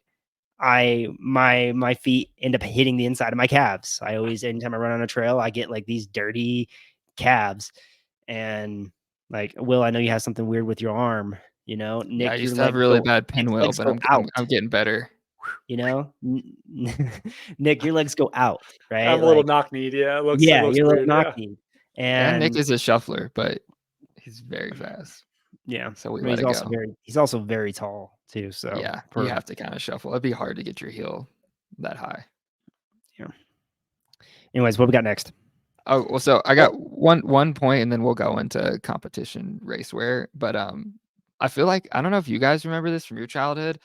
my feet end up hitting the inside of my calves. I always anytime I run on a trail, I get like these dirty calves. And like, Will, I know you have something weird with your arm,
Yeah, I
Nick, your
used to have
legs
really
go
bad
Nick's
pinwheel,
legs
but
go out.
I'm getting better.
Nick, your legs go out, right?
I'm a little knock-kneed. Yeah, it looks
Yeah, you're a little
weird. Yeah.
knock-kneed.
Yeah, Nick
And
is a shuffler, but he's very fast.
yeah,
So we
but
let it go.
he's also very tall too. So
Yeah, you have to kind of shuffle. It'd be hard to get your heel that high.
yeah. Anyways, what we got next?
Oh, well, so I got one point, and then we'll go into competition racewear. But I feel like I don't know if you guys remember this from your childhood,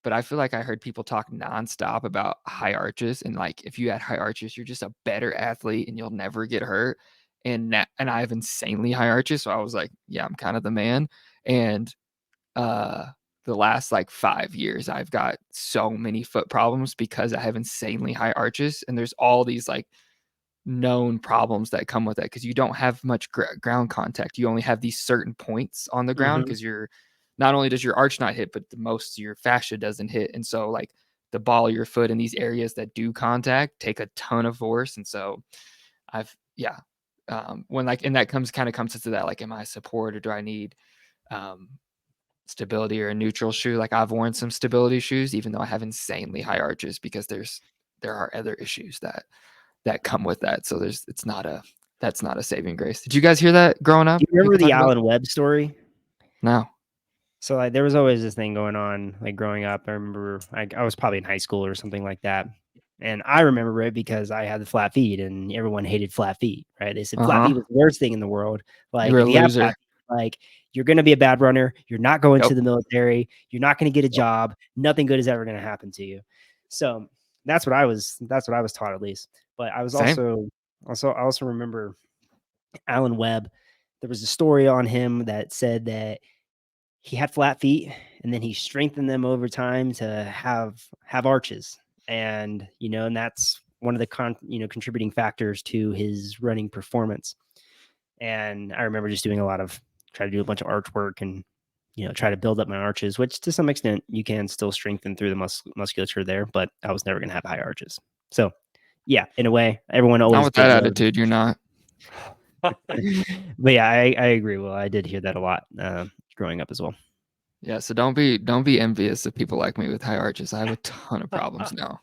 but I feel like I heard people talk nonstop about high arches, and like if you had high arches, you're just a better athlete, and you'll never get hurt. And I have insanely high arches, so I was like, yeah, I'm kind of the man. And the last like 5 years, I've got so many foot problems because I have insanely high arches, and there's all these like known problems that come with it because you don't have much ground contact. You only have these certain points on the ground because you're not only does your arch not hit, but the most your fascia doesn't hit. And so like the ball of your foot in these areas that do contact take a ton of force. And so when like, and that comes into that, like, am I a support or do I need stability or a neutral shoe? Like I've worn some stability shoes, even though I have insanely high arches because there are other issues that come with that. So that's not a saving grace. Did you guys hear that growing up?
Do you remember
People
the
talk about?
Alan Webb story?
No.
So like, there was always this thing going on, like growing up. I remember I was probably in high school or something like that. And I remember it because I had the flat feet and everyone hated flat feet, right? They said flat feet was the worst thing in the world.
You
Like
were a
if you have
loser.
flat feet, like you're going to be a bad runner. You're not going to
Yep.
the military. You're not going to get a
Yep.
job. Nothing good is ever going to happen to you. So that's what I was taught at least. But I was
Same.
I also remember Alan Webb. There was a story on him that said that he had flat feet and then he strengthened them over time to have arches. And and that's one of the contributing factors to his running performance. And I remember just doing try to do a bunch of arch work and try to build up my arches, which to some extent you can still strengthen through the musculature there, but I was never going to have high arches. So yeah, in a way, everyone always
Not with that attitude, you're not.
but yeah, I agree. Well, I did hear that a lot growing up as well.
Yeah, so don't be envious of people like me with high arches. I have a ton of problems now.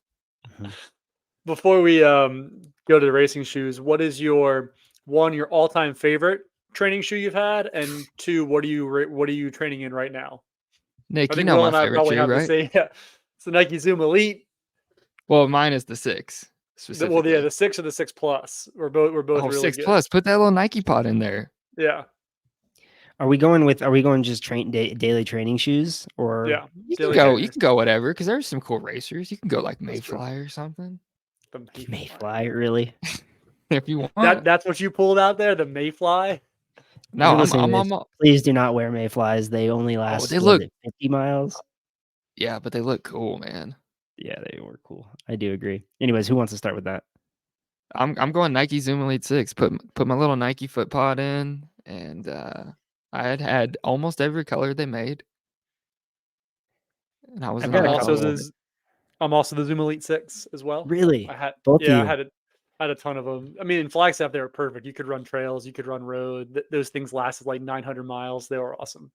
Before we go to the racing shoes, what is your all-time favorite training shoe you've had, and two, what are you training in right now?
Nick,
I
you
think
know
Will
my
and I
favorite
probably
shoe,
have the
right?
same. Yeah, it's the Nike Zoom Elite.
Well, mine is the 6 specifically.
The 6 or the 6 Plus. We're both really
6
good.
Plus. Put that little Nike pod in there.
Yeah.
Are we going just daily training shoes or
Yeah.
You can go whatever because there's some cool racers. You can go like Mayfly or something.
The
Mayfly, really?
If you want.
That's what you pulled out there, the Mayfly.
No, I'm
please do not wear Mayflies. They only last 50 miles.
Yeah, but they look cool, man.
Yeah, they were cool. I do agree. Anyways, who wants to start with that?
I'm going Nike Zoom Elite 6. Put my little Nike foot pod in, and I had almost every color they made. And I was
I've
in
got
a
a
lot
couple.
of
I'm also the Zoom Elite 6 as well.
Really?
I had
Both of you.
I had a ton of them. I mean, in Flagstaff they were perfect. You could run trails, you could run road. Those things lasted like 900 miles. They were awesome.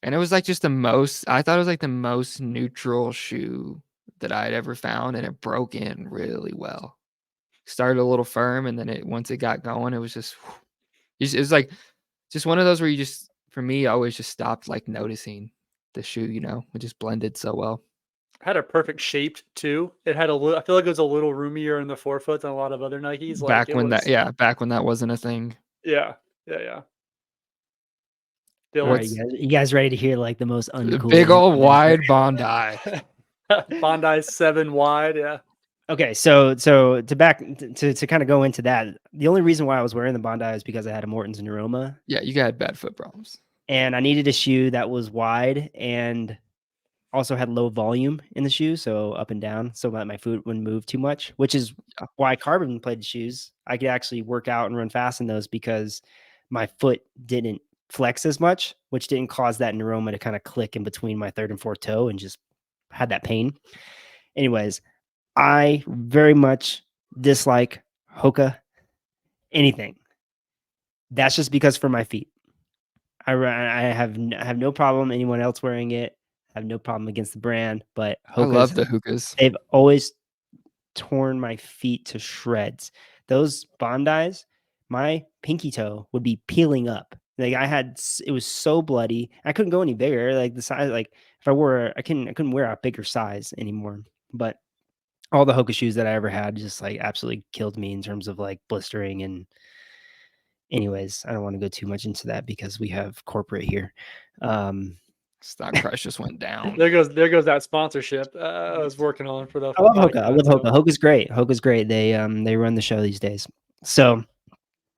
And it was like just I thought it was like the most neutral shoe that I had ever found, and it broke in really well. Started a little firm, and then once it got going, it was just it was like just one of those where you just, for me, I always just stopped like noticing the shoe, it just blended so well.
had a perfect shape too. It had a little. I feel like it was a little roomier in the forefoot than a lot of other Nikes. Like
Back
it
when
was.
back when that wasn't a thing.
Yeah. Yeah.
All right,
What's
you guys ready to hear like the most uncool?
big old
answer?
wide Bondi?
Bondi 7 wide. Yeah.
Okay, so to kind of go into that, the only reason why I was wearing the Bondi is because I had a Morton's Neuroma,
Yeah, you got bad foot problems.
and I needed a shoe that was wide and also had low volume in the shoe, so up and down, so that my foot wouldn't move too much. Which is why carbon plated shoes, I could actually work out and run fast in those because my foot didn't flex as much, which didn't cause that neuroma to kind of click in between my third and fourth toe and just had that pain. Anyways, I very much dislike Hoka anything. That's just because for my feet. I have no problem anyone else wearing it. I have no problem against the brand, but
I love
Hoka's,
the hookahs.
they've always torn my feet to shreds. Those Bondis, my pinky toe would be peeling up. Like it was so bloody. I couldn't go any bigger. Like the size, like if I couldn't wear a bigger size anymore. But all the Hoka shoes that I ever had just like absolutely killed me in terms of like blistering. And anyways, I don't want to go too much into that because we have corporate here.
Stock price just went down.
There goes that sponsorship I was working on for the.
I love Hoka.
podcast,
I love
so.
Hoka. Hoka's great. Hoka's great. They run the show these days. So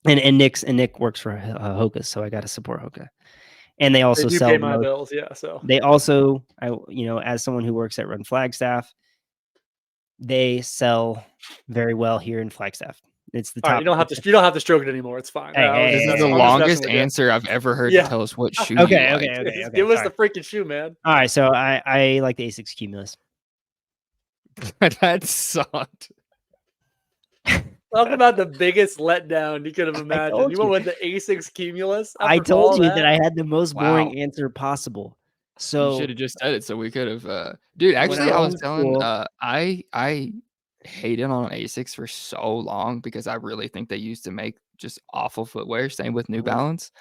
and Nick works for Hoka, so I got to support Hoka. And they
They
also
do
sell
pay my bills, yeah. So
They also, as someone who works at Run Flagstaff, they sell very well here in Flagstaff. It's the
all
top.
right, you don't have to stroke it anymore. It's fine.
Hey,
This is
hey,
the
hey.
longest answer I've ever heard
Yeah.
to tell us what shoe
Okay,
you
okay,
like.
okay.
Give us
sorry.
the freaking shoe, man.
All right, so I like the Asics Cumulus.
That sucked.
Talk about the biggest letdown you could have imagined.
told
You went
you.
with the A6 Cumulus.
I
after all
told you that I had the most boring
Wow.
answer possible.
You
So
should have just said it so we could have dude, actually I was telling I hated on Asics for so long because I really think they used to make just awful footwear. Same with New Balance.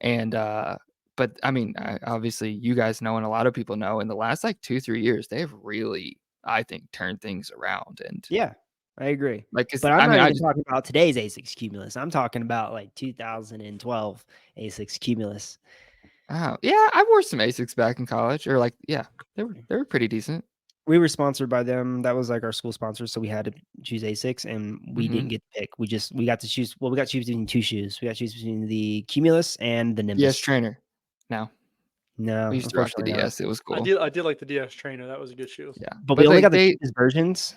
And but I mean, obviously you guys know and a lot of people know in the last like 2-3 years they've really, I think, turned things around. And
yeah, I agree.
like
But I'm not even talking about today's Asics Cumulus. I'm talking about like 2012 Asics Cumulus.
Oh, yeah, I wore some Asics back in college, or like, yeah, they were pretty decent.
We were sponsored by them. That was like our school sponsor, so we had to choose Asics, and we didn't get to pick. We got to choose. Well, we got to choose between two shoes. We got to choose between the Cumulus and the Nimbus.
DS Trainer. No,
No,
we used to rock the
unfortunately not.
DS. It was cool.
I did like the DS Trainer. That was a good shoe.
Yeah,
But we only got the cheapest versions,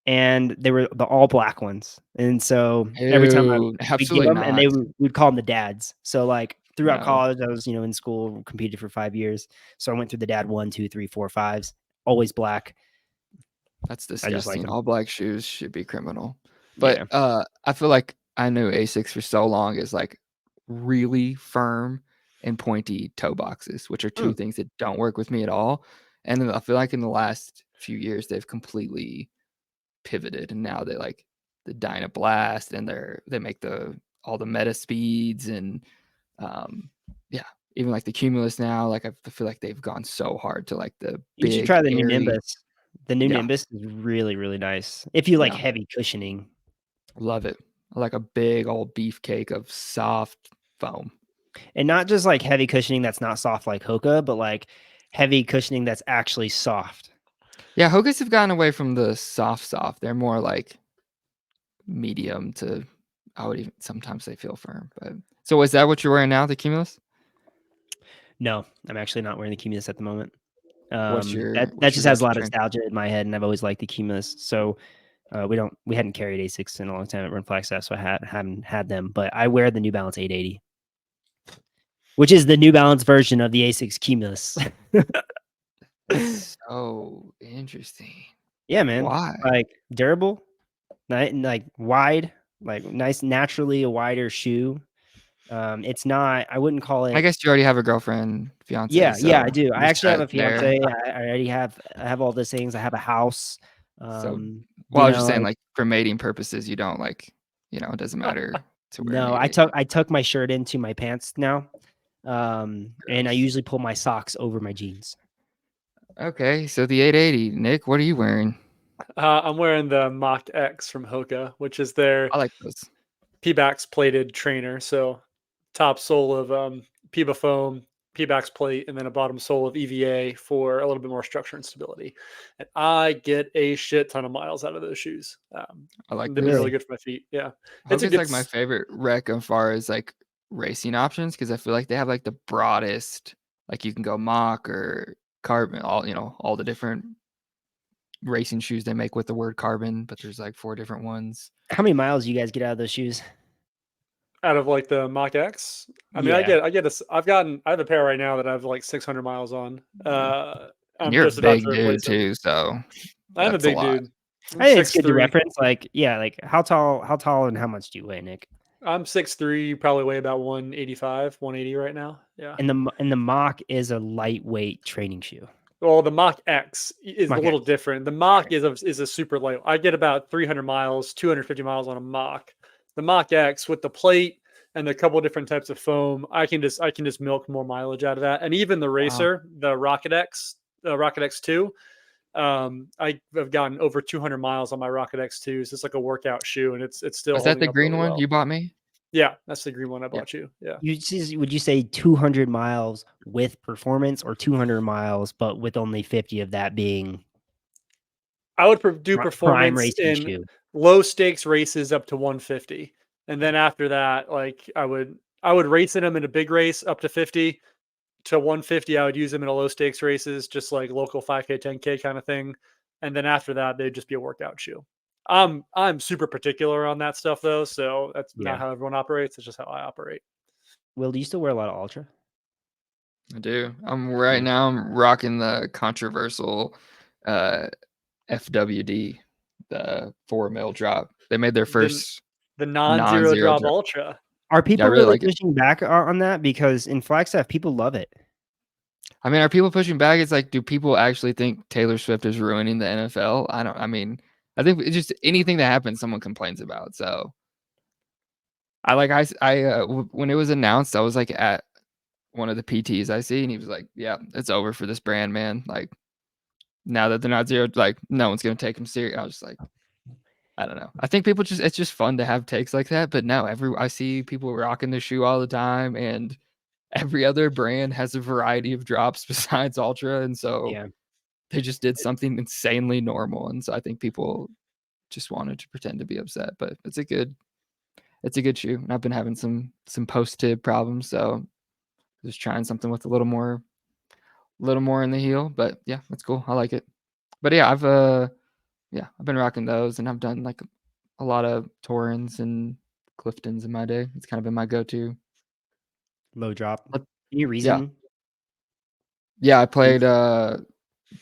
and they were the all black ones. And so every time we'd get them, and we'd call them the dads. So like throughout college, I was in school, competed for 5 years. So I went through the dad 1, 2, 3, 4, 5s, always black.
That's disgusting. All black shoes should be criminal. But
yeah.
I feel like I knew Asics for so long as like really firm and pointy toe boxes, which are two things that don't work with me at all. And then I feel like in the last few years they've completely pivoted, and now they like the Dynablast, and they make all the meta speeds, and even like the Cumulus now. Like I feel like they've gone so hard to like the
you should try the new Nimbus. The new Nimbus is really, really nice. If you like heavy cushioning.
Love it. I like a big old beefcake of soft foam.
And not just like heavy cushioning that's not soft like Hoka, but like heavy cushioning that's actually soft.
Yeah, Hokas have gotten away from the soft. They're more like medium to, I would even sometimes they feel firm. But so is that what you're wearing now, the Cumulus?
No, I'm actually not wearing the Cumulus at the moment.
That
just has a lot of nostalgia in my head, and I've always liked the Cumulus. So we hadn't carried Asics in a long time at Run Flagstaff, so I haven't had them. But I wear the New Balance 880, which is the New Balance version of the Asics Cumulus.
That's so interesting.
Yeah, man.
Why?
Like durable, like wide, like nice, naturally a wider shoe. It's not. I wouldn't call it.
I guess you already have a girlfriend, fiance.
Yeah, I do. I actually have a fiance.
There.
I already have. I have all those things. I have a house.
I was just saying, like for mating purposes, you don't like, it doesn't matter to wear.
No, I tuck my shirt into my pants now, and I usually pull my socks over my jeans.
Okay, so the 880, Nick, what are you wearing?
I'm wearing the Mach X from Hoka, which is their
I like those.
Pebax plated trainer. So top sole of Peba foam, Pebax plate, and then a bottom sole of EVA for a little bit more structure and stability. And I get a shit ton of miles out of those shoes.
I like
They've been
those.
really
Really?
good for my feet. Yeah, it's a
Hoka's
good.
like my favorite rec as far as like racing options because I feel like they have like the broadest, like you can go mock or carbon, all the different racing shoes they make with the word carbon, but there's like 4 different ones.
How many miles do you guys get out of those shoes?
Out of like the Mach X, I mean,
Yeah.
I have a pair right now that I have like 600 miles on.
And
I'm
you're a
just about
big
to
dude
replace them.
too, so
I'm a
that's a
big
lot.
dude. I'm
I think it's
six
good to
three.
reference. Like, yeah, like how tall and how much do you weigh, Nick?
I'm 6'3", probably weigh about 185, 180 right now. Yeah.
And the Mach is a lightweight training shoe.
Well, the Mach X is a
Mach
little
X.
different. The Mach
Right.
is a super light. I get about 300 miles, 250 miles on a Mach. The Mach X with the plate and the couple different types of foam, I can just milk more mileage out of that. And even the
Wow.
racer, the Rocket X2, I've gotten over 200 miles on my Rocket X2s. It's like a workout shoe, and it's still
Was that
holding
the
up
green
really
one
well.
you bought me?
Yeah, that's the green one I
Yeah.
bought you. Yeah.
Would you say 200 miles with performance or 200 miles, but with only 50 of that being
I would do
prime
performance
racing
in
shoe?
low stakes races up to 150, and then after that, like I would race in them in a big race up to 50 to 150. I would use them in a low stakes races, just like local 5K, 10K kind of thing, and then after that, they'd just be a workout shoe. I'm super particular on that stuff though, so that's not
Yeah.
how everyone operates. It's just how I operate.
Will, do you still wear a lot of Ultra?
I do. I'm rocking the controversial uh FWD, the 4 mil drop. They made their
The
first
the non-zero
non-zero
drop
drop.
ultra.
Are
Yeah, I
people
really
really
like it.
pushing back on that? Because in Flagstaff, people love it.
I mean, are people pushing back? It's like, do people actually think Taylor Swift is ruining the NFL? I think it's just anything that happens, someone complains about. So when it was announced, I was like at one of the PTs I see, and he was like, "Yeah, it's over for this brand, man. Like now that they're not zero, like no one's gonna take them serious." I was just like, I don't know. I think people it's just fun to have takes like that. But no, I see people rocking the shoe all the time, and every other brand has a variety of drops besides Ultra, and so
Yeah.
they just did something insanely normal, and so I think people just wanted to pretend to be upset. But it's a good shoe, and I've been having some post tib problems, so just trying something with a little more in the heel. But yeah, that's cool. I like it. But yeah, I've been rocking those, and I've done like a lot of Torrens and Cliftons in my day. It's kind of been my go-to.
Low drop.
But
Any
yeah,
reason?
yeah, I played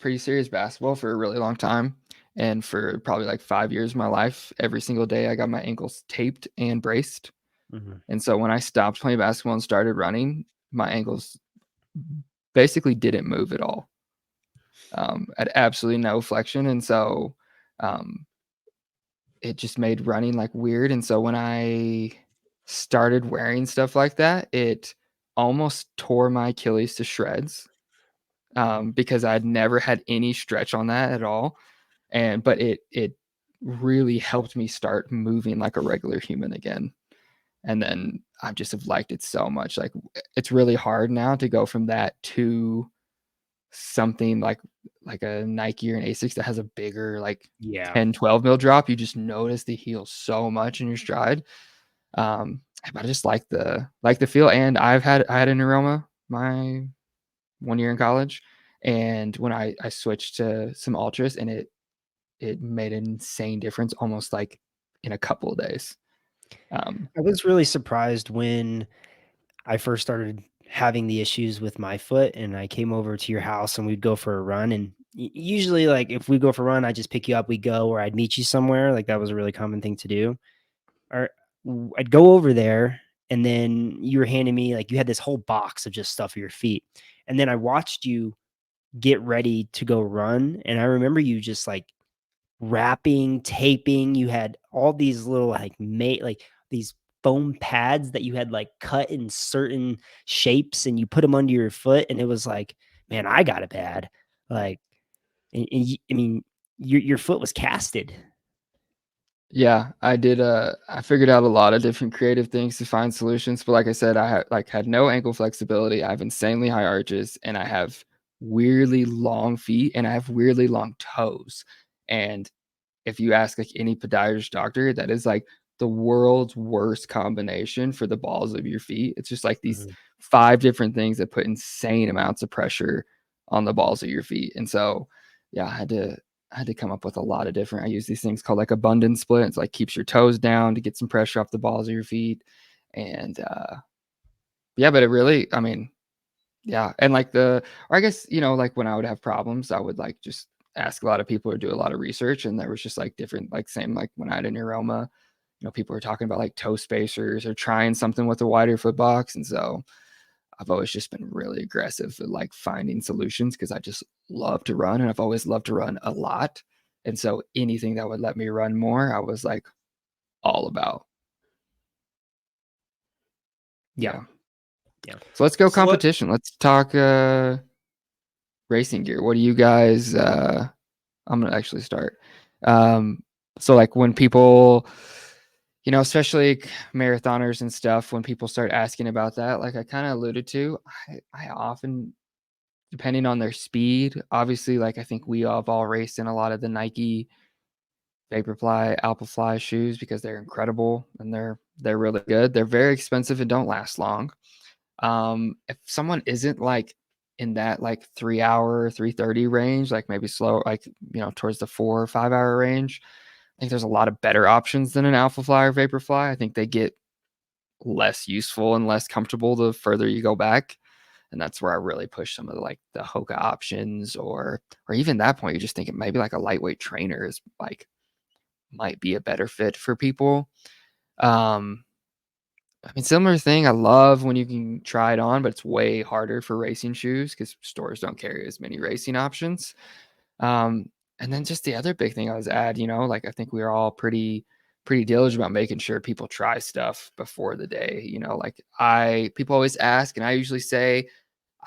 pretty serious basketball for a really long time, and for probably like 5 years of my life, every single day I got my ankles taped and braced.
Mhm.
And so when I stopped playing basketball and started running, my ankles basically didn't move at all. At absolutely no flexion, and so um, it just made running like weird. And so when I started wearing stuff like that, it almost tore my Achilles to shreds, because I'd never had any stretch on that at all. But it really helped me start moving like a regular human again. And then I just have liked it so much. Like it's really hard now to go from that to something like a Nike or an Asics that has a bigger like
Yeah.
10, 12 mil drop. You just notice the heel so much in your stride. But I just like the feel. And I had a neuroma my 1 year in college. And when I switched to some ultras, and it made an insane difference almost like in a couple of days.
I was really surprised when I first started having the issues with my foot and I came over to your house and we'd go for a run. And usually, like, if we go for a run, I just pick you up, we go, or I'd meet you somewhere. Like, that was a really common thing to do. Or I'd go over there and then you were handing me, like, you had this whole box of just stuff for your feet. And then I watched you get ready to go run. And I remember you just like wrapping, taping. You had all these little like these foam pads that you had like cut in certain shapes and you put them under your foot and it was like, man, I got it bad. Like I mean, your foot was casted.
Yeah, I did. I figured out a lot of different creative things to find solutions. But like I said, had no ankle flexibility. I have insanely high arches, and I have weirdly long feet, and I have weirdly long toes. And if you ask like any podiatrist doctor, that is like the world's worst combination for the balls of your feet. It's just like these
Mhm.
5 different things that put insane amounts of pressure on the balls of your feet. And so, yeah, I had to come up with a lot of different. I use these things called like abundance split. It's like keeps your toes down to get some pressure off the balls of your feet. And yeah, but it really, I mean, yeah, and like or I guess, like when I would have problems, I would like just ask a lot of people or do a lot of research. And there was just like different, like same, like when I had a neuroma, people were talking about like toe spacers or trying something with a wider foot box. And so I've always just been really aggressive at like finding solutions because I just love to run and I've always loved to run a lot. And so anything that would let me run more, I was like all about.
Yeah.
Yeah.
Yeah.
So let's go
So let
competition. Let's talk racing gear. What do you guys I'm gonna actually start. Um, so like when people, especially marathoners and stuff, when people start asking about that, like I kind of alluded to, I often, depending on their speed, obviously, like I think we have all raced in a lot of the Nike Vaporfly, Alpafly shoes because they're incredible and they're really good. They're very expensive and don't last long. If someone isn't like in that like 3 hour, 3:30 range, like maybe slow, like, towards the 4 or 5 hour range, I think there's a lot of better options than an Alpha Fly or Vaporfly. I think they get less useful and less comfortable the further you go back. And that's where I really push some of the like the Hoka options or even that point, you're just thinking maybe like a lightweight trainer is like might be a better fit for people. Um, I mean, similar thing. I love when you can try it on, but it's way harder for racing shoes because stores don't carry as many racing options. Um, and then just the other big thing I was add, like I think we are all pretty diligent about making sure people try stuff before the day. Like people always ask, and I usually say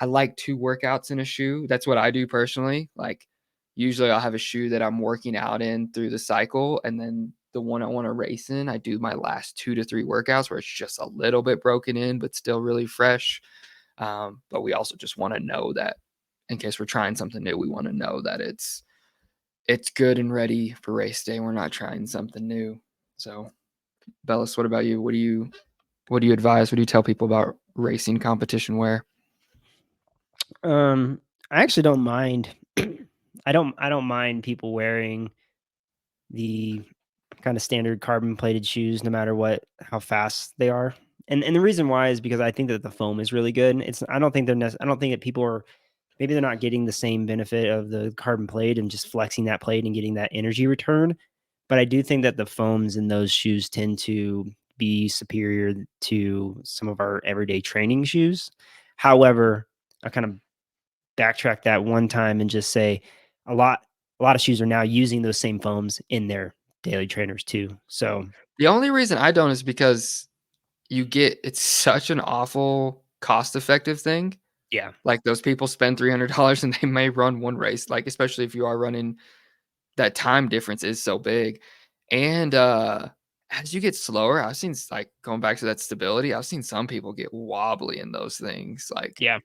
I like 2 workouts in a shoe. That's what I do personally. Like, usually I'll have a shoe that I'm working out in through the cycle, and then the one I wanna race in, I do my last 2 to 3 workouts where it's just a little bit broken in, but still really fresh. But we also just wanna know that in case we're trying something new, we wanna know that it's good and ready for race day. We're not trying something new. So, Bellis, what about you? What do you advise? What do you tell people about racing competition wear?
I actually don't mind. I don't mind people wearing the kind of standard carbon plated shoes no matter how fast they are. And the reason why is because I think that the foam is really good. I don't think I don't think that people are, maybe they're not getting the same benefit of the carbon plate and just flexing that plate and getting that energy return. But I do think that the foams in those shoes tend to be superior to some of our everyday training shoes. However, I kind of backtrack that one time and just say a lot a lot of shoes are now using those same foams in their daily trainers too. So
The only reason I don't is because it's such an awful cost-effective thing.
yeah.
Like, those people spend $300 and they may run 1 race, like, especially if you are running that time difference is so big. And, as you get slower, I've seen like, going back to that stability, I've seen some people get wobbly in those things, like
Yeah.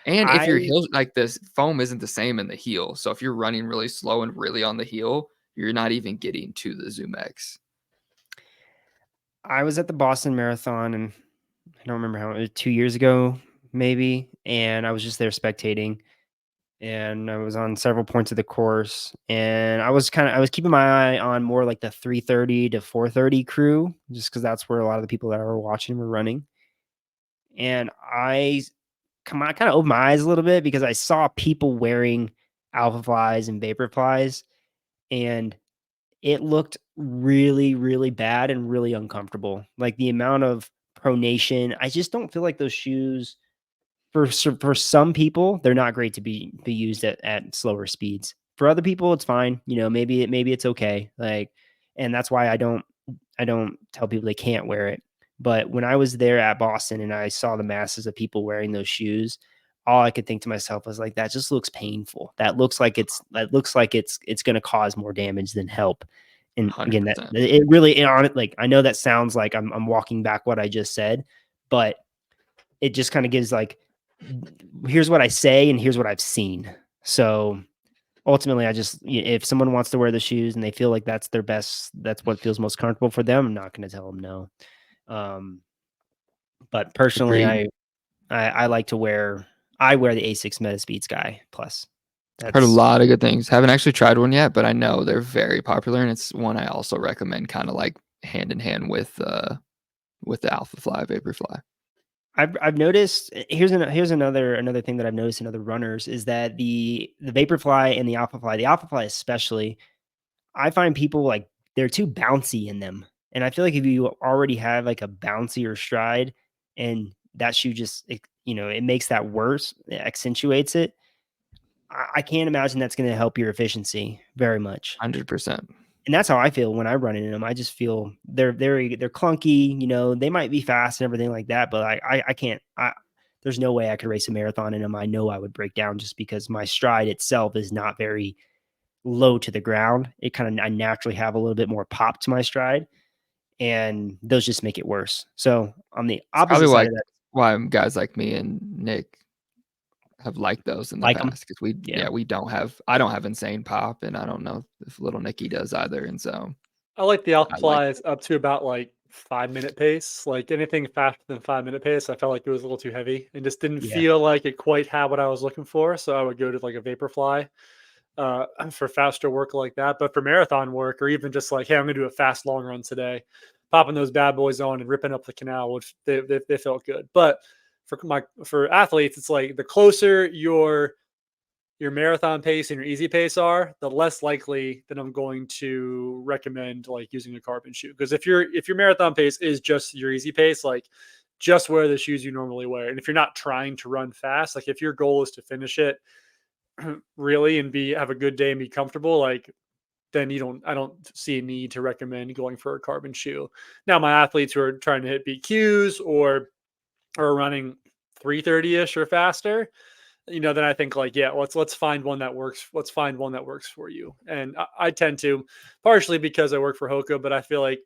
and if
I
your heel like, this foam isn't the same in the heel, so if you're running really slow and really on the heel, you're not even getting to the Zoom X.
I was at the Boston Marathon, and I don't remember how, 2 years ago, maybe, and I was just there spectating, and I was on several points of the course, and I was keeping my eye on more like the 3:30 to 4:30 crew, just because that's where a lot of the people that were watching were running. And I kind of opened my eyes a little bit because I saw people wearing alpha flies and vapor flies, and it looked really, really bad and really uncomfortable. Like the amount of pronation, I just don't feel like those shoes for some people, they're not great to be used at slower speeds. For other people, it's fine. Maybe it's okay. Like, and that's why I don't tell people they can't wear it. But when I was there at Boston and I saw the masses of people wearing those shoes, all I could think to myself was like, that just looks painful. That looks like it's going to cause more damage than help. And again, that
100%.
it really on it. Like, I know that sounds like I'm walking back what I just said, but it just kind of gives like, here's what I say and here's what I've seen. So ultimately, if someone wants to wear the shoes and they feel like that's their best, that's what feels most comfortable for them, I'm not going to tell them no. But personally,
Agreed.
I like to wear the Asics Metaspeed Sky Plus.
Heard a lot of good things. Haven't actually tried one yet, but I know they're very popular, and it's one I also recommend, kind of like hand in hand with the Alpha Fly, Vaporfly.
I've noticed, here's another thing that I've noticed in other runners is that the Vaporfly and the Alpha Fly especially, I find people like they're too bouncy in them. And I feel like if you already have like a bouncier stride and that shoe just it makes that worse, it accentuates it. I can't imagine that's going to help your efficiency very much.
100%.
And that's how I feel when I run in them. I just feel they're clunky. They might be fast and everything like that, but I can't. There's no way I could race a marathon in them. I know I would break down just because my stride itself is not very low to the ground. I naturally have a little bit more pop to my stride, and those just make it worse. So on the opposite side of that,
why guys like me and Nick have liked those in the past, because I don't have insane pop, and I don't know if little Nicky does either, and so
I like the Alpha Flies up to about like 5-minute pace. Like anything faster than 5-minute pace, I felt like it was a little too heavy and just didn't feel like it quite had what I was looking for. So I would go to like a Vaporfly for faster work like that. But for marathon work, or even just like, hey, I'm gonna do a fast long run today, popping those bad boys on and ripping up the canal, which they felt good. But for athletes, it's like the closer your marathon pace and your easy pace are, the less likely that I'm going to recommend like using a carbon shoe. Because if your marathon pace is just your easy pace, like just wear the shoes you normally wear. And if you're not trying to run fast, like if your goal is to finish it really and have a good day and be comfortable, like then I don't see a need to recommend going for a carbon shoe. Now my athletes who are trying to hit BQs or are running 3:30ish or faster, then I think like, yeah, let's find one that works. Let's find one that works for you. And I tend to, partially because I work for Hoka, but I feel like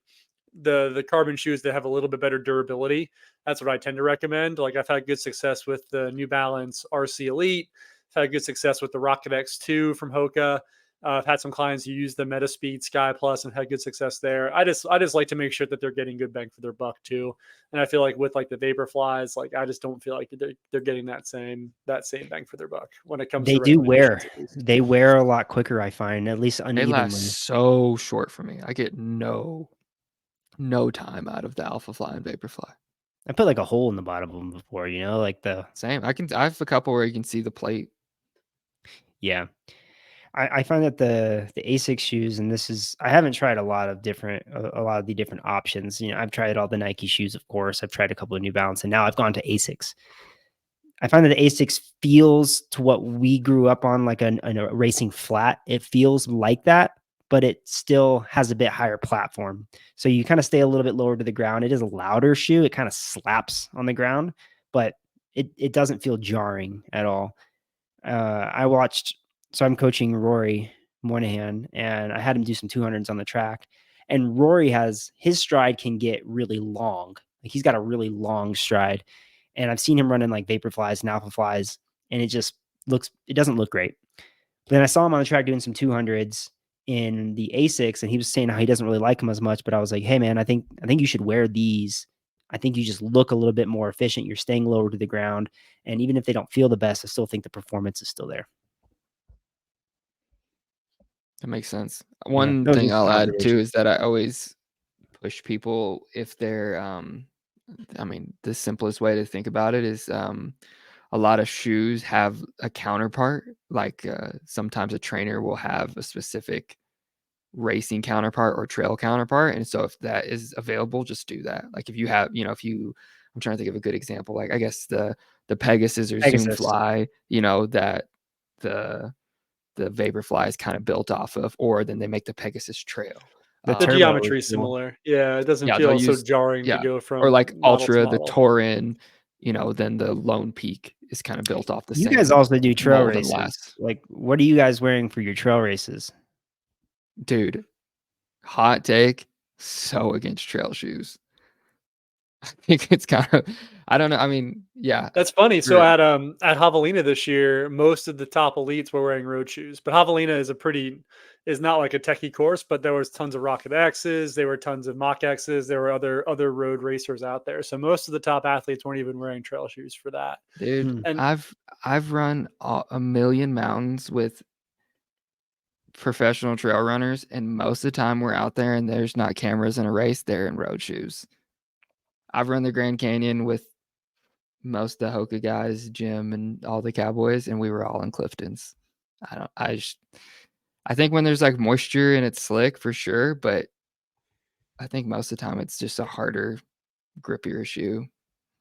the carbon shoes that have a little bit better durability, that's what I tend to recommend. Like I've had good success with the New Balance RC Elite. I've had good success with the Rocket X2 from Hoka. I've had some clients who use the Metaspeed Sky Plus and had good success there. I just like to make sure that they're getting good bang for their buck too. And I feel like with like the Vaporflies, like I just don't feel like they're getting that same bang for their buck when it comes to
they wear a lot quicker, I find, at least unevenly.
They last so short for me. I get no time out of the Alpha Fly and Vaporfly.
I put like a hole in the bottom of them before, like the
same. I have a couple where you can see the plate.
Yeah. I find that the Asics shoes, and I haven't tried a lot of the different options. I've tried all the Nike shoes, of course. I've tried a couple of New Balance, and now I've gone to Asics. I find that the Asics feels to what we grew up on, like a racing flat. It feels like that, but it still has a bit higher platform. So you kind of stay a little bit lower to the ground. It is a louder shoe. It kind of slaps on the ground, but it doesn't feel jarring at all. So I'm coaching Rory Moynihan, and I had him do some 200s on the track. And Rory his stride can get really long. Like he's got a really long stride. And I've seen him running like Vaporflies and Alpha Flies, and it doesn't look great. But then I saw him on the track doing some 200s in the Asics, and he was saying how he doesn't really like them as much. But I was like, hey man, I think you should wear these. I think you just look a little bit more efficient. You're staying lower to the ground. And even if they don't feel the best, I still think the performance is still there.
That makes sense. One thing I'll add too is that I always push people if they're, the simplest way to think about it is a lot of shoes have a counterpart. Like sometimes a trainer will have a specific racing counterpart or trail counterpart. And so if that is available, just do that. Like if you have, I'm trying to think of a good example. Like I guess the Pegasus or Zoom Fly, that the Vaporfly is kind of built off of, or then they make the Pegasus Trail.
The geometry is similar. Yeah, it doesn't feel so jarring to go from
or like Ultra, the Torin, then the Lone Peak is kind of built off the
You
same
guys also do trail
mold and
races.
less.
Like, what are you guys wearing for your trail races?
Dude, hot take, so against trail shoes. I think it's kind of, I don't know. I mean, yeah.
That's funny. So
Sure.
at Javelina this year, most of the top elites were wearing road shoes. But Javelina is not like a techie course, but there was tons of Rocket X's, there were tons of Mach X's, there were other road racers out there. So most of the top athletes weren't even wearing trail shoes for that.
Dude,
And
I've run a million mountains with professional trail runners, and most of the time we're out there and there's not cameras in a race, they're in road shoes. I've run the Grand Canyon with most of the Hoka guys, Jim and all the Cowboys, and we were all in Cliftons. I think when there's like moisture and it's slick for sure, but I think most of the time it's just a harder, grippier shoe.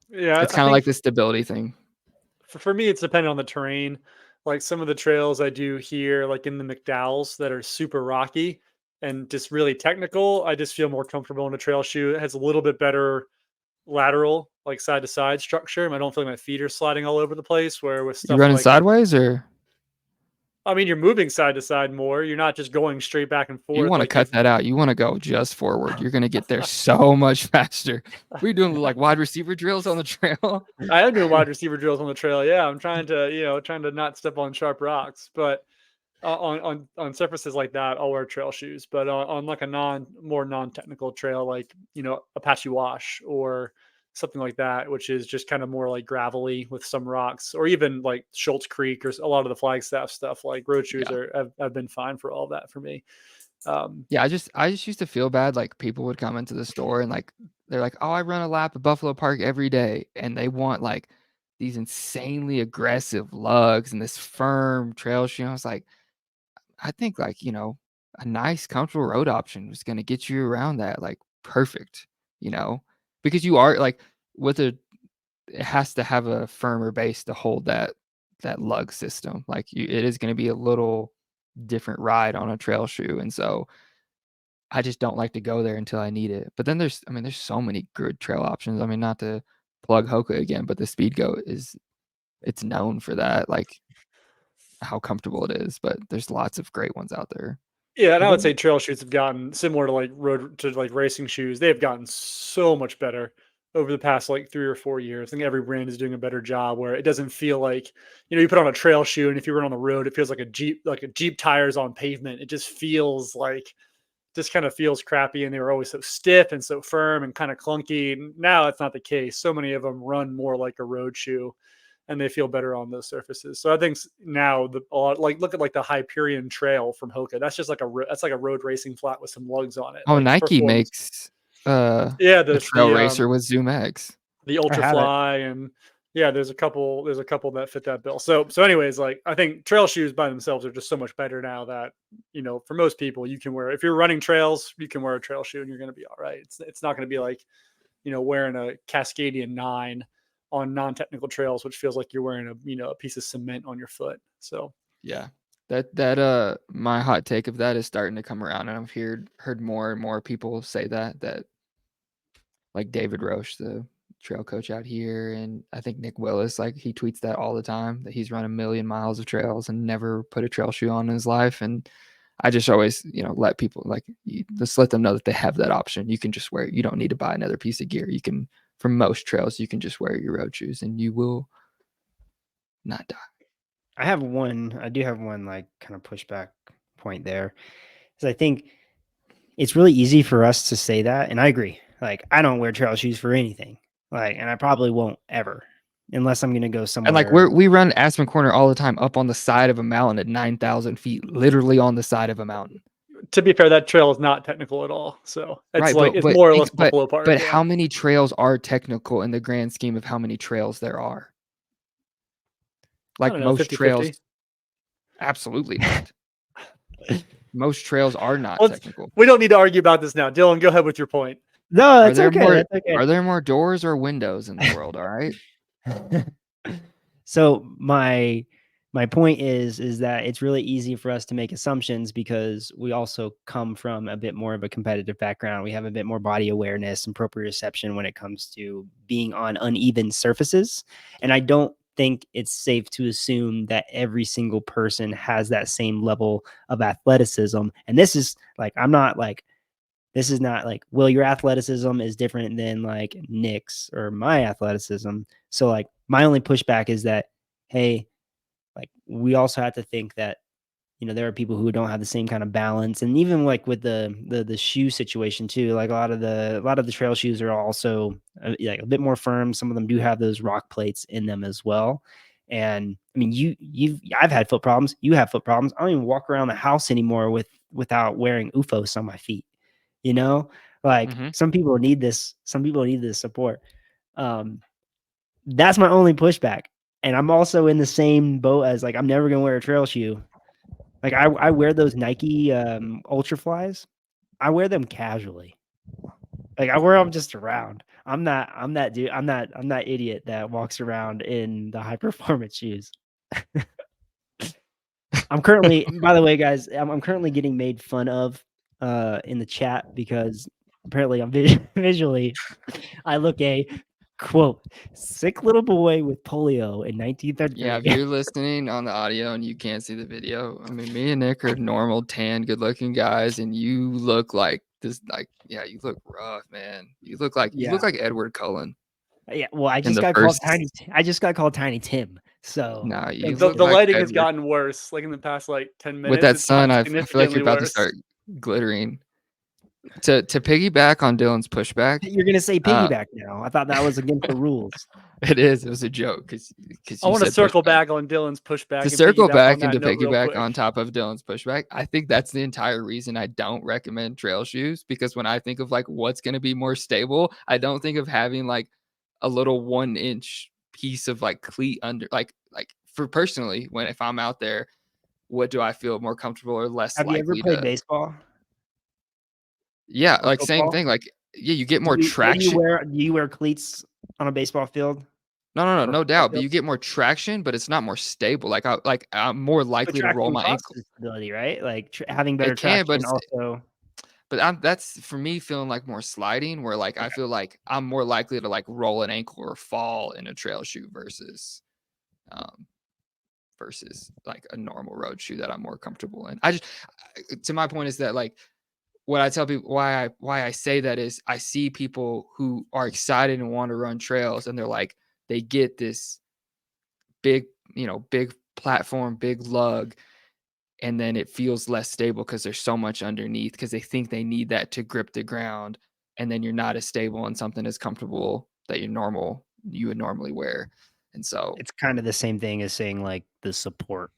yeah,
It's
I
kind of
think
like the stability thing.
for me, it's dependent on the terrain. Like some of the trails I do here, like in the McDowells that are super rocky and just really technical, I just feel more comfortable in a trail shoe. It has a little bit better lateral, like side to side structure. I don't feel like my feet are sliding all over the place. Where with
You
stuff
running
like a,
sideways, or
I mean, you're moving side to side more. You're not just going straight back and
you
forth.
want to
Like if
cut that out? You want to go just forward. You're going to get there so much faster. We're doing like wide receiver drills on the trail.
I am doing wide receiver drills on the trail. Yeah, I'm trying to, trying to not step on sharp rocks, but on surfaces like that, I'll wear trail shoes. But on like a more non-technical trail, like Apache Wash or something like that, which is just kind of more like gravelly with some rocks, or even like Schultz Creek or a lot of the Flagstaff stuff. Like road shoes
Yeah.
have been fine for all that for me.
Yeah, I just used to feel bad. Like people would come into the store and like they're like, "Oh, I run a lap at Buffalo Park every day," and they want like these insanely aggressive lugs and this firm trail shoe. I was like, I think like a nice, comfortable road option was going to get you around that like perfect, because you are like with it has to have a firmer base to hold that lug system. Like it is going to be a little different ride on a trail shoe, and so I just don't like to go there until I need it. But then there's so many good trail options. I mean, not to plug Hoka again, but the Speedgoat it's known for that, like how comfortable it is. But there's lots of great ones out there.
Yeah, and
I
I would
think
say trail shoes have gotten similar to like racing shoes. They have gotten so much better over the past like 3 or 4 years. I think every brand is doing a better job where it doesn't feel like you put on a trail shoe and if you run on the road, it feels like a Jeep tires on pavement. It just feels like just kind of feels crappy, and they were always so stiff and so firm and kind of clunky. Now it's not the case. So many of them run more like a road shoe and they feel better on those surfaces. So I think now like look at like the Hyperion Trail from Hoka. That's just like that's like a road racing flat with some lugs on it.
Oh,
Like
Nike
performance.
makes
Yeah,
a
there's
trail racer with Zoom X.
the
I have it.
Ultrafly, and yeah, there's a couple that fit that bill. So anyways, like I think trail shoes by themselves are just so much better now that for most people you can wear, if you're running trails, you can wear a trail shoe and you're going to be all right. It's not going to be like wearing a Cascadian 9 on non-technical trails, which feels like you're wearing a piece of cement on your foot. So
Yeah. That my hot take of that is starting to come around, and I've heard more and more people say that like David Roche, the trail coach out here, and I think Nick Willis, like he tweets that all the time that he's run 1,000,000 miles of trails and never put a trail shoe on in his life. And I just always, let people just let them know that they have that option. You can just wear it. You don't need to buy another piece of gear. You can, for most trails, you can just wear your road shoes and you will not die.
I do have one like kind of pushback point there. Because I think it's really easy for us to say that. And I agree. Like, I don't wear trail shoes for anything. Like, and I probably won't ever unless I'm going to go
And like
somewhere.
we run Aspen Corner all the time up on the side of a mountain at 9,000 feet, literally on the side of a mountain.
to be fair, that trail is not technical at all. So it's
Right,
like it's more or less
but
Buffalo Park.
but
Yeah.
how many trails are technical in the grand scheme of how many trails there are?
I
Like
don't know,
most
50,
trails,
50.
absolutely not. Most trails are not technical.
We don't need to argue about this now. Dylan, go ahead with your point.
No, that's okay. That's okay.
Are there more doors or windows in the world? All right.
So my my point is that it's really easy for us to make assumptions because we also come from a bit more of a competitive background. We have a bit more body awareness and proprioception when it comes to being on uneven surfaces. And I don't think it's safe to assume that every single person has that same level of athleticism. And this is like, this is not like, well, your athleticism is different than like Nick's or my athleticism. So like my only pushback is that, hey, like we also have to think that, you know, there are people who don't have the same kind of balance. And even like with the shoe situation too, like a lot of the trail shoes are also like a bit more firm. Some of them do have those rock plates in them as well. And I mean, I've had foot problems. You have foot problems. I don't even walk around the house anymore without wearing UFOs on my feet. You know, like
Mm-hmm.
some people need this. Some people need this support. Um, that's my only pushback. And I'm also in the same boat as like I'm never gonna wear a trail shoe. Like I wear those Nike Ultra Flies. I wear them casually. Like I wear them just around. I'm that dude. I'm that idiot that walks around in the high performance shoes. I'm currently, by the way, guys, I'm currently getting made fun of in the chat because apparently I'm visually I look a quote sick little boy with polio in 1933.
Yeah, if you're listening on the audio and you can't see the video, I mean, me and Nick are normal, tan, good-looking guys, and you look like this. Like, yeah, you look rough, man. You look like Edward Cullen
Yeah, well, I
in
just
the
got called
first.
I just got called Tiny Tim. So
Nah, you
thanks,
The,
look
the
Tim.
like
lighting has
Edward.
gotten worse. Like in the past, like 10
With
minutes,
that
it's
sun,
gotten
I feel like you're
significantly
about to
worse.
start glittering. To piggyback on Dylan's pushback,
You're gonna say piggyback now. I thought that was against the rules.
it was a joke because
I
you
want to
said
circle
pushback.
back on Dylan's pushback
To
and
circle
piggyback on
back and
that
to
note real
piggyback
quick.
on top of Dylan's pushback, I think that's the entire reason I don't recommend trail shoes, because when I think of like what's going to be more stable, I don't think of having like a little 1-inch piece of like cleat under, like for personally, when if I'm out there, what do I feel more comfortable or less
Have you ever
likely
played
to?
baseball
Yeah,
or
like same
football?
thing. Like, yeah, you get more
What do you
traction.
wear? Do you wear cleats on a baseball field or
No
football
doubt. But
field?
you get more traction, but it's not more stable. I'm more
But
likely to roll
traction
my ankle.
causes stability, right? Like having better
It can, but
traction also.
that's for me feeling like more sliding, where like I feel like I'm more likely to like roll an ankle or fall in a trail shoe um versus like a normal road shoe that I'm more comfortable in. To my point is that like what I tell people, why I say that is I see people who are excited and want to run trails, and they're like, they get this big, big platform, big lug, and then it feels less stable because there's so much underneath, because they think they need that to grip the ground, and then you're not as stable in something as comfortable that you would normally wear. And so,
It's kind of the same thing as saying like the support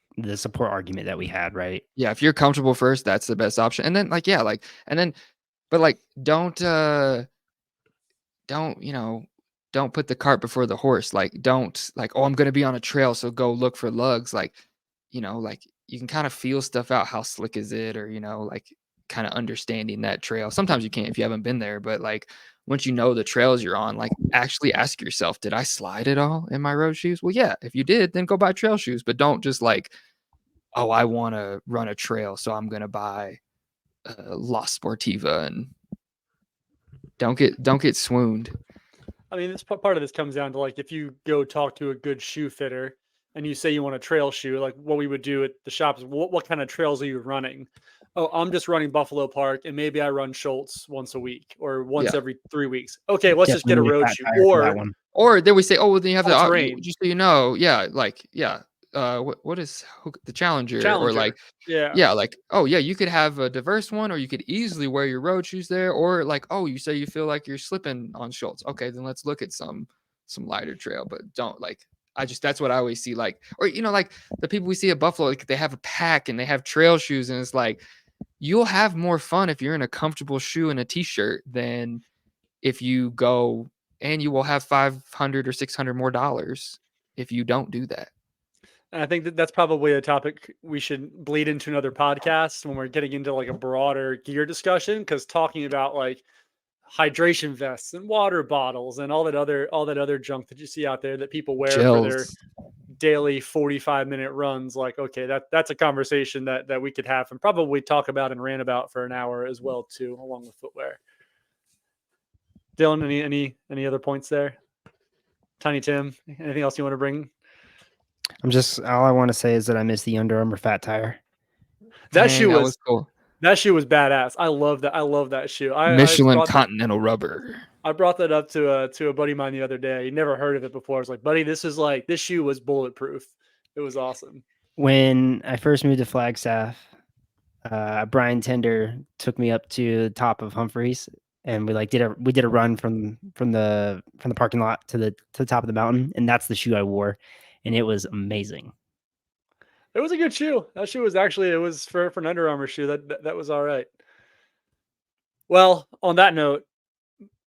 argument that we had, right?
yeah, if you're comfortable first, that's the best option. And then like, yeah, like, and then, but like, don't, don't put the cart before the horse. Like, don't like, oh, I'm going to be on a trail, so go look for lugs. Like, like you can kind of feel stuff out. How slick is it? Or, like kind of understanding that trail. Sometimes you can't if you haven't been there, but like once you know the trails you're on, like actually ask yourself, did I slide at all in my road shoes? Well, yeah, if you did, then go buy trail shoes, but don't just like, oh, I want to run a trail, so I'm going to buy La Sportiva, and don't get swooned.
I mean, this part of this comes down to like if you go talk to a good shoe fitter and you say you want a trail shoe, like what we would do at the shop is what kind of trails are you running? Oh, I'm just running Buffalo Park and maybe I run Schultz once a week or once
Yeah.
every 3 weeks. Okay, let's just get a
Definitely
road
fat
shoe
tire for that
or
one.
Or then we say, oh, well, then you have
all
the
terrain
just so you know, yeah, like, yeah, what is the Challenger, or like,
Challenger. Yeah.
yeah, like, oh yeah, you could have a diverse one, or you could easily wear your road shoes there, or like, oh, you say you feel like you're slipping on Schultz. Okay, then let's look at some lighter trail, but don't like. That's what I always see, like, or like the people we see at Buffalo, like they have a pack and they have trail shoes, and it's like you'll have more fun if you're in a comfortable shoe and a t-shirt than if you go, and you will have 500 or 600 more dollars if you don't do that.
And I think that's probably a topic we should bleed into another podcast when we're getting into like a broader gear discussion, because talking about like hydration vests and water bottles and all that other junk that you see out there that people wear for their
Gels.
daily 45-minute runs, like, okay, that's a conversation that we could have and probably talk about and rant about for an hour as well too, along with footwear. Dylan, any other points there? Tiny Tim, anything else you want to bring?
All I want to say is that I miss the Under Armour Fat Tire.
That
Dang,
shoe
that
was
cool.
That shoe was badass. I love that. I love that shoe.
Michelin Continental rubber.
I brought that up to a buddy of mine the other day. He never heard of it before. I was like, buddy, this shoe was bulletproof. It was awesome.
When I first moved to Flagstaff, Brian Tender took me up to the top of Humphreys, and we did a run from the parking lot to the top of the mountain, and that's the shoe I wore, and it was amazing.
It was a good shoe. That shoe was actually, it was for an Under Armour shoe. That was all right. Well, on that note,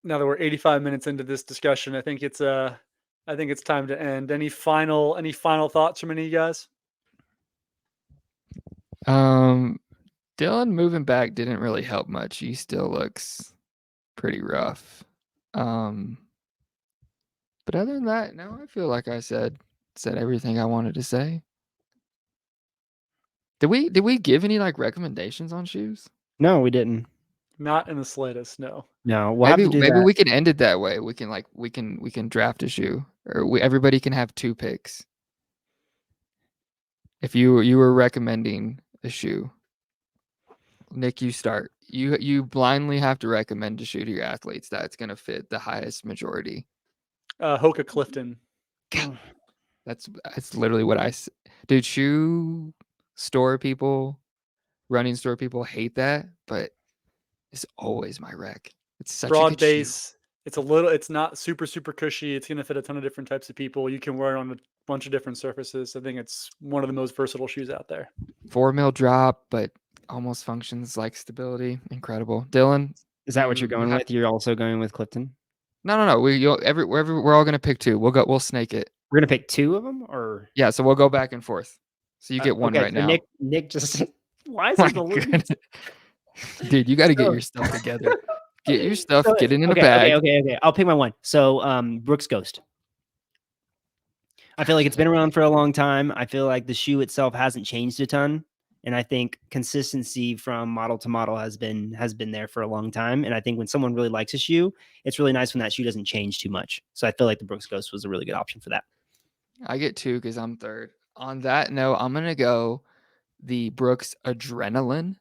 now that we're 85 minutes into this discussion, I think it's time to end. Any final thoughts from any of you guys?
Dylan moving back didn't really help much. He still looks pretty rough. But other than that, no, I feel like I said everything I wanted to say. Did we give any like recommendations on shoes?
No, we didn't.
Not in the slightest. No.
No, we'll have to do
maybe
that.
we can end it that way. We can draft a shoe, or everybody can have 2 picks. If you were recommending a shoe, Nick, you start. You blindly have to recommend a shoe to your athletes that's going to fit the highest majority.
Hoka Clifton.
That's literally what dude. Shoe store people, running store people hate that, but it's always my rec. It's such
broad
a good
base.
shoe.
It's not super cushy. It's going to fit a ton of different types of people. You can wear it on a bunch of different surfaces. I think it's one of the most versatile shoes out there.
4 mil drop, but almost functions like stability. Incredible. Dylan,
is that what you're going with? You're also going with Clifton?
No. We're all gonna pick 2. We'll snake it.
We're gonna pick 2 of them, or
yeah. So we'll go back and forth. So you get one right now.
Nick just why is he the lead?
Dude, you got to get your stuff together. Get your stuff. Get it in a bag.
Okay. I'll pick my one. So, Brooks Ghost. I feel like it's been around for a long time. I feel like the shoe itself hasn't changed a ton, and I think consistency from model to model has been there for a long time. And I think when someone really likes a shoe, it's really nice when that shoe doesn't change too much. So I feel like the Brooks Ghost was a really good option for that.
I get 2 because I'm third. On that note, I'm gonna go the Brooks Adrenaline,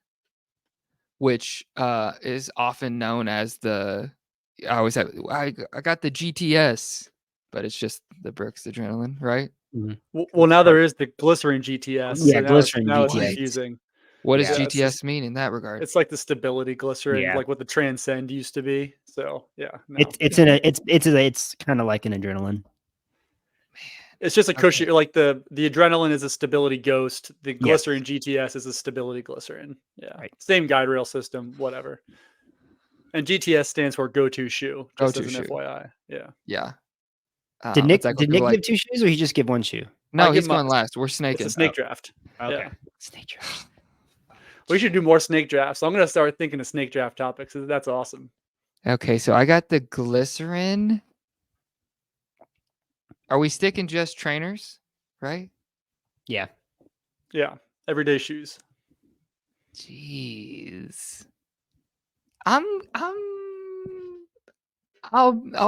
which is often known as I got the GTS, but it's just the Brooks Adrenaline, right?
Mm-hmm.
Well, now there is the Glycerin GTS.
Yeah,
so
Glycerin
now
GTS.
It's confusing.
What does GTS mean in that regard?
It's like the stability glycerin,
Yeah.
like what the Transcend used to be. So yeah, no.
It's kind of like an adrenaline.
It's just a cushy, like the adrenaline is a stability ghost. The glycerin GTS is a stability glycerin. Yeah.
Right.
Same guide rail system, whatever. And GTS stands for go-to shoe, just as an FYI. Yeah.
Yeah.
Did Nick give 2 shoes, or he just give 1 shoe?
No, he's going last. We're snaking.
It's a snake draft.
Okay.
Yeah.
Snake draft.
We should do more snake drafts. So I'm going to start thinking of snake draft topics. That's awesome.
Okay, so I got the glycerin. Are we sticking just trainers, right?
Yeah.
Yeah. Everyday shoes.
Jeez. I'll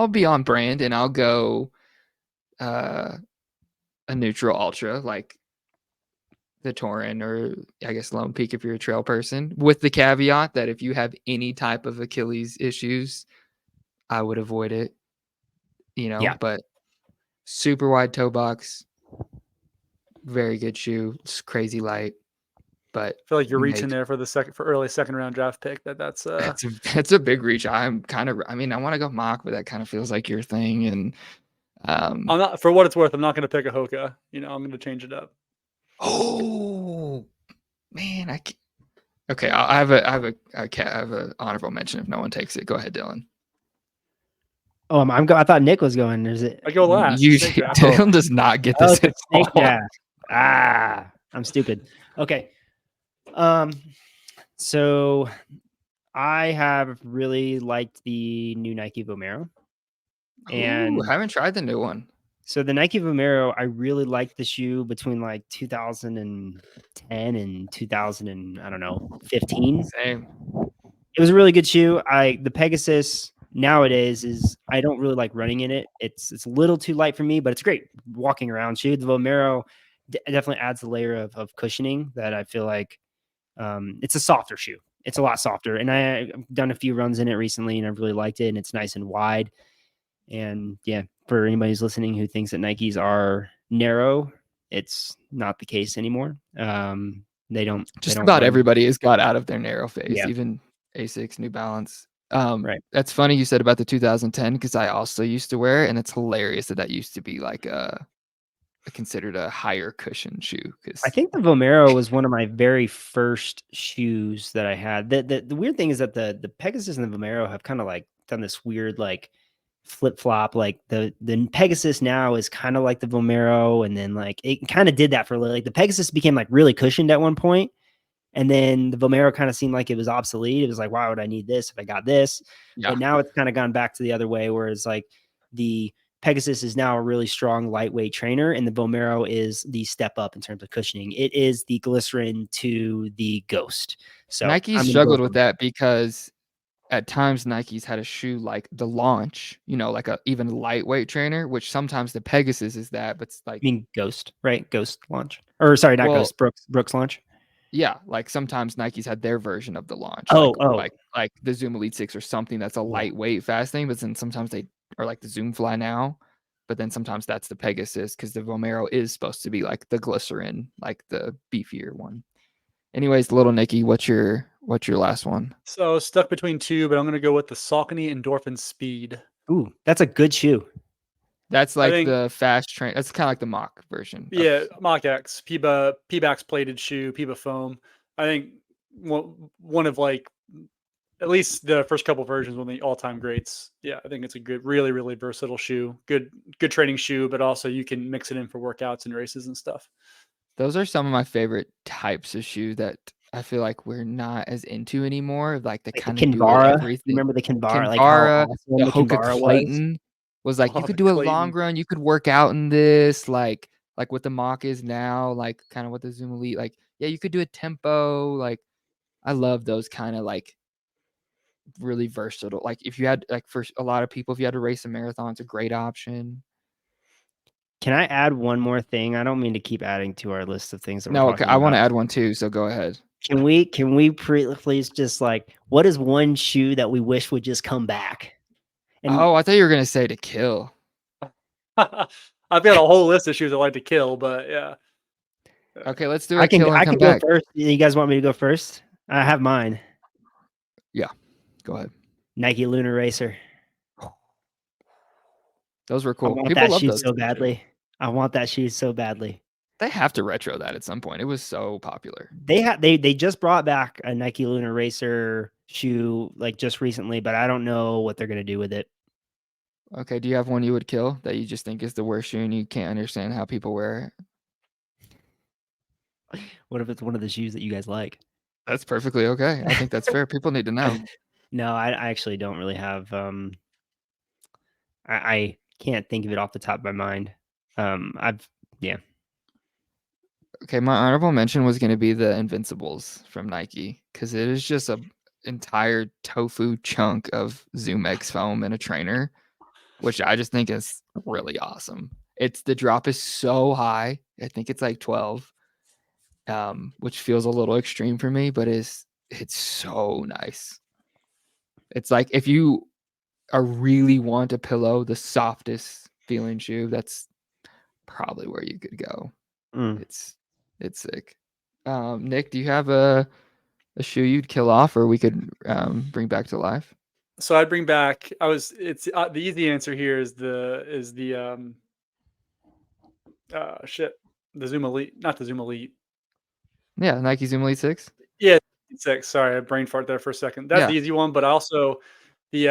be on brand, and I'll go a neutral ultra like the Torin, or I guess Lone Peak if you're a trail person, with the caveat that if you have any type of Achilles issues, I would avoid it. But super wide toe box, very good shoe. It's crazy light, but
I feel like you're reaching there for early second round draft pick. That's
a big reach. I want to go mock, but that kind of feels like your thing. And
I'm not, for what it's worth, I'm not going to pick a Hoka. I'm going to change it up.
Oh man, okay. I have a honorable mention if no one takes it. Go ahead, Dylan.
Oh, I thought Nick was going. Is it?
I go last.
Dylan does not get this.
Snake draft. I'm stupid. Okay. So I have really liked the new Nike Vomero.
And I haven't tried the new one.
So the Nike Vomero, I really liked the shoe between like 2010 and 2000 and I don't know 15.
Same.
It was a really good shoe. The Pegasus nowadays is I don't really like running in it. It's a little too light for me, but it's a great walking around shoe. The Vomero definitely adds a layer of cushioning that I feel like it's a softer shoe. It's a lot softer, and I've done a few runs in it recently, and I've really liked it. And it's nice and wide. And yeah, for anybody who's listening who thinks that Nikes are narrow, it's not the case anymore. They don't.
Just
they don't
about
run.
everybody has got out of their narrow phase,
Yeah.
even Asics, New Balance.
Right.
That's funny you said about the 2010 because I also used to wear it, and it's hilarious that used to be like considered a higher cushion shoe.
I think the Vomero was one of my very first shoes that I had. The weird thing is that the Pegasus and the Vomero have kind of like done this weird like flip flop. Like the Pegasus now is kind of like the Vomero, and then like it kind of did that for a little. Like the Pegasus became like really cushioned at one point, and then the Vomero kind of seemed like it was obsolete. It was like, why would I need this if I got this?
Yeah.
But now it's kind of gone back to the other way, whereas like the Pegasus is now a really strong lightweight trainer, and the Vomero is the step up in terms of cushioning. It is the glycerin to the Ghost. So
Nike struggled with that because at times Nike's had a shoe like the Launch, like a even lightweight trainer, which sometimes the Pegasus is that, but it's like
Ghost, right? Ghost Launch, or sorry, not Ghost, Brooks Launch.
Yeah, like sometimes Nike's had their version of the Launch, like the Zoom Elite 6 or something that's a lightweight fast thing, but then sometimes they are like the Zoom Fly now, but then sometimes that's the Pegasus because the Vomero is supposed to be like the glycerin, like the beefier one. Anyways, little Nicky, what's your last one?
So stuck between two, but I'm gonna go with the Saucony Endorphin Speed.
Ooh, that's a good shoe.
That's like the fast train. That's kind of like the Mach version.
Yeah, Mach X, Pebax plated shoe, Peba foam. I think one of like at least the first couple versions, one of the all-time greats. Yeah, I think it's a good, really, really versatile shoe. Good training shoe, but also you can mix it in for workouts and races and stuff.
Those are some of my favorite types of shoe that I feel like we're not as into anymore. Like the kind of do everything.
Remember the Kinvara?
Like
how awesome
the
the
Hoka
Kinvara
Clayton was like you could do a long run, you could work out in this, like what the Mach is now, like kind of what the Zoom Elite, like yeah, you could do a tempo. Like I love those kind of like really versatile. Like if you had like for a lot of people, if you had to race a marathon, it's a great option.
Can I add one more thing? I don't mean to keep adding to our list of things that we're talking
I want to add one too, so go ahead.
Can we please just like, what is one shoe that we wish would just come back?
And I thought you were gonna say to kill.
I've got a whole list of shoes I like to kill, but yeah.
Okay, let's do it. I can
go first. You guys want me to go first? I have mine.
Yeah, go ahead.
Nike Lunar Racer.
Those were cool.
I want that shoe so badly. I want that shoe so badly.
They have to retro that at some point. It was so popular.
They just brought back a Nike Lunar Racer shoe like just recently, but I don't know what they're gonna do with it.
Okay, do you have one you would kill that you just think is the worst shoe and you can't understand how people wear
it? What if it's one of the shoes that you guys like?
That's perfectly okay. I think that's fair. People need to know.
No, I actually don't really have. I can't think of it off the top of my mind.
Okay, my honorable mention was going to be the Invincibles from Nike because it is just a entire tofu chunk of Zoom X foam and a trainer, which I just think is really awesome. The drop is so high. I think it's like 12, which feels a little extreme for me, but it's so nice. It's like if you really want a pillow, the softest feeling shoe, that's probably where you could go. It's sick. Nick, do you have a shoe you'd kill off or we could bring back to life?
So I'd bring back. The easy answer here is the Zoom Elite, not the Zoom Elite.
Yeah, Nike Zoom Elite 6.
Yeah, 6. Sorry, I brain fart there for a second. That's the easy one, but also the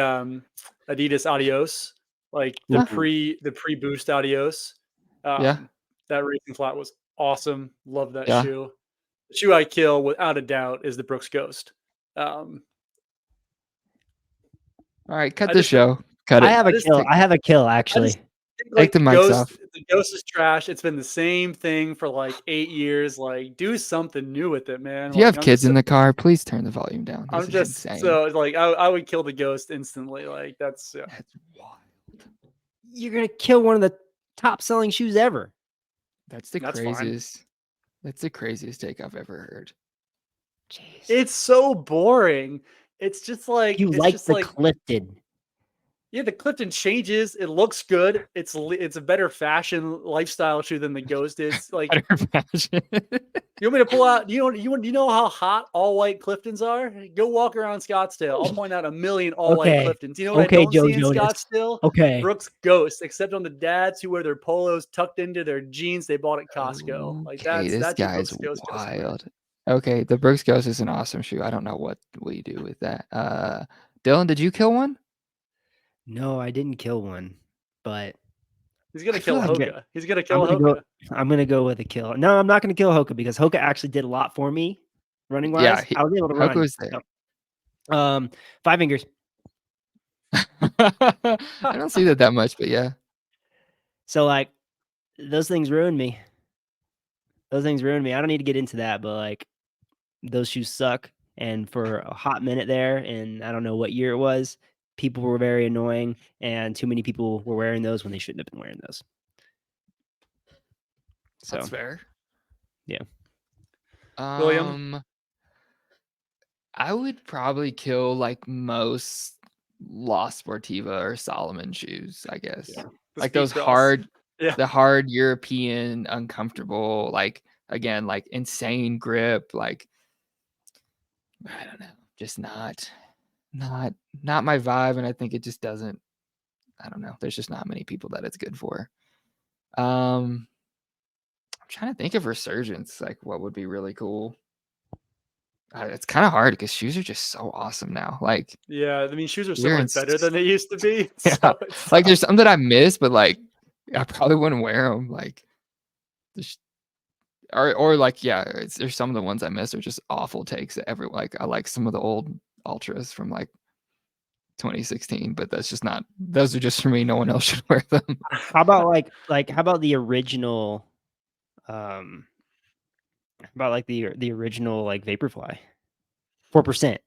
Adidas Adios, like the pre boost Adios. That racing flat was awesome. Love that shoe. The shoe I kill without a doubt is the Brooks Ghost.
All right, cut the show. Cut it.
I have a kill actually.
Like the
mics off.
Ghost is trash. It's been the same thing for like 8 years. Like, do something new with it, man.
If you have
Like,
kids in the car, please turn the volume down. This
I'm
is
just
insane.
so like I would kill the Ghost instantly. Like that's
That's wild.
You're gonna kill one of the top selling shoes ever.
That's the
That's fine.
craziest. That's the craziest take I've ever heard.
Jeez.
It's so boring. It's just like
You
it's
like
just
the
like
Clifton.
yeah, the Clifton changes. It looks good. It's a better fashion lifestyle shoe than the Ghost is. Like
Better fashion.
you want me to pull out? You know how hot all white Cliftons are? Go walk around Scottsdale. I'll point out a million all white
Okay.
Cliftons. You know what I
Okay,
don't
Joe
see in
Jonas.
Scottsdale?
Okay.
Brooks Ghost, except on the dads who wear their polos tucked into their jeans they bought at Costco. Like
Okay, this
that's your
guy's
Brooks Ghost customer.
wild. Okay, the Brooks Ghost is an awesome shoe. I don't know what we do with that. Dylan, did you kill one?
No, I didn't kill one, but
He's gonna
I feel
kill
like
Hoka. He's gonna
I'm
kill
gonna go.
Hoka.
I'm gonna go with a kill. No, I'm not gonna kill Hoka because Hoka actually did a lot for me, running
Yeah,
wise. I was able to
Hoka
run.
was there.
So, 5 fingers.
I don't see that much, but yeah.
So like, those things ruined me. Those things ruined me. I don't need to get into that, but like, those shoes suck. And for a hot minute there, and I don't know what year it was, people were very annoying, and too many people were wearing those when they shouldn't have been wearing those. So
That's fair.
yeah.
William?
I would probably kill like most La Sportiva or Solomon shoes, I guess.
Yeah.
The
Like
Speed
those
Cross.
hard,
Yeah.
the hard European, uncomfortable, like again, like insane grip, like I don't know, just not my vibe, and I think it just doesn't. I don't know. There's just not many people that it's good for. I'm trying to think of resurgence, like what would be really cool. It's kind of hard because shoes are just so awesome now. Like,
Yeah, I mean, shoes are so
You're
much better
ins-
than they used to be.
yeah,
So it's
like there's some that I miss, but like I probably wouldn't wear them. Like, there's, or like there's some of the ones I miss are just awful takes. That like I like some of the old ultras from like 2016, but that's just not. Those are just for me. No one else should wear them.
How about how about the original, um, about like the original like Vaporfly, 4%.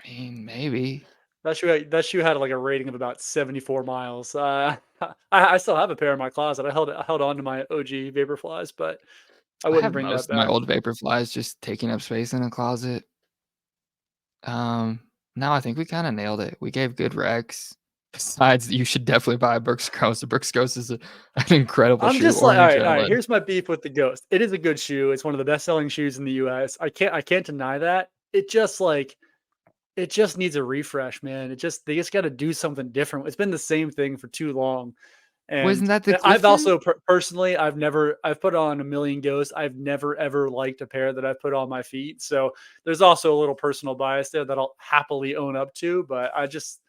I mean, maybe.
that shoe had like a rating of about 74 miles. I still have a pair in my closet. I held on to my OG Vaporflies, but I
I
wouldn't
have
bring that
most of my
back.
old Vaporflies just taking up space in a closet. No, I think we kind of nailed it. We gave good recs. Besides, you should definitely buy a Brooks Ghost. The Brooks Ghost is an incredible
I'm
shoe.
just like,
Orange
all right.
gentleman.
Here's my beef with the Ghost. It is a good shoe. It's one of the best selling shoes in the U.S. I can't deny that. It just needs a refresh, man. They just got to do something different. It's been the same thing for too long.
Wasn't
And
that the
I've
Clifton?
also personally, I've put on a million Ghosts. I've never ever liked a pair that I've put on my feet. So there's also a little personal bias there that I'll happily own up to. But I just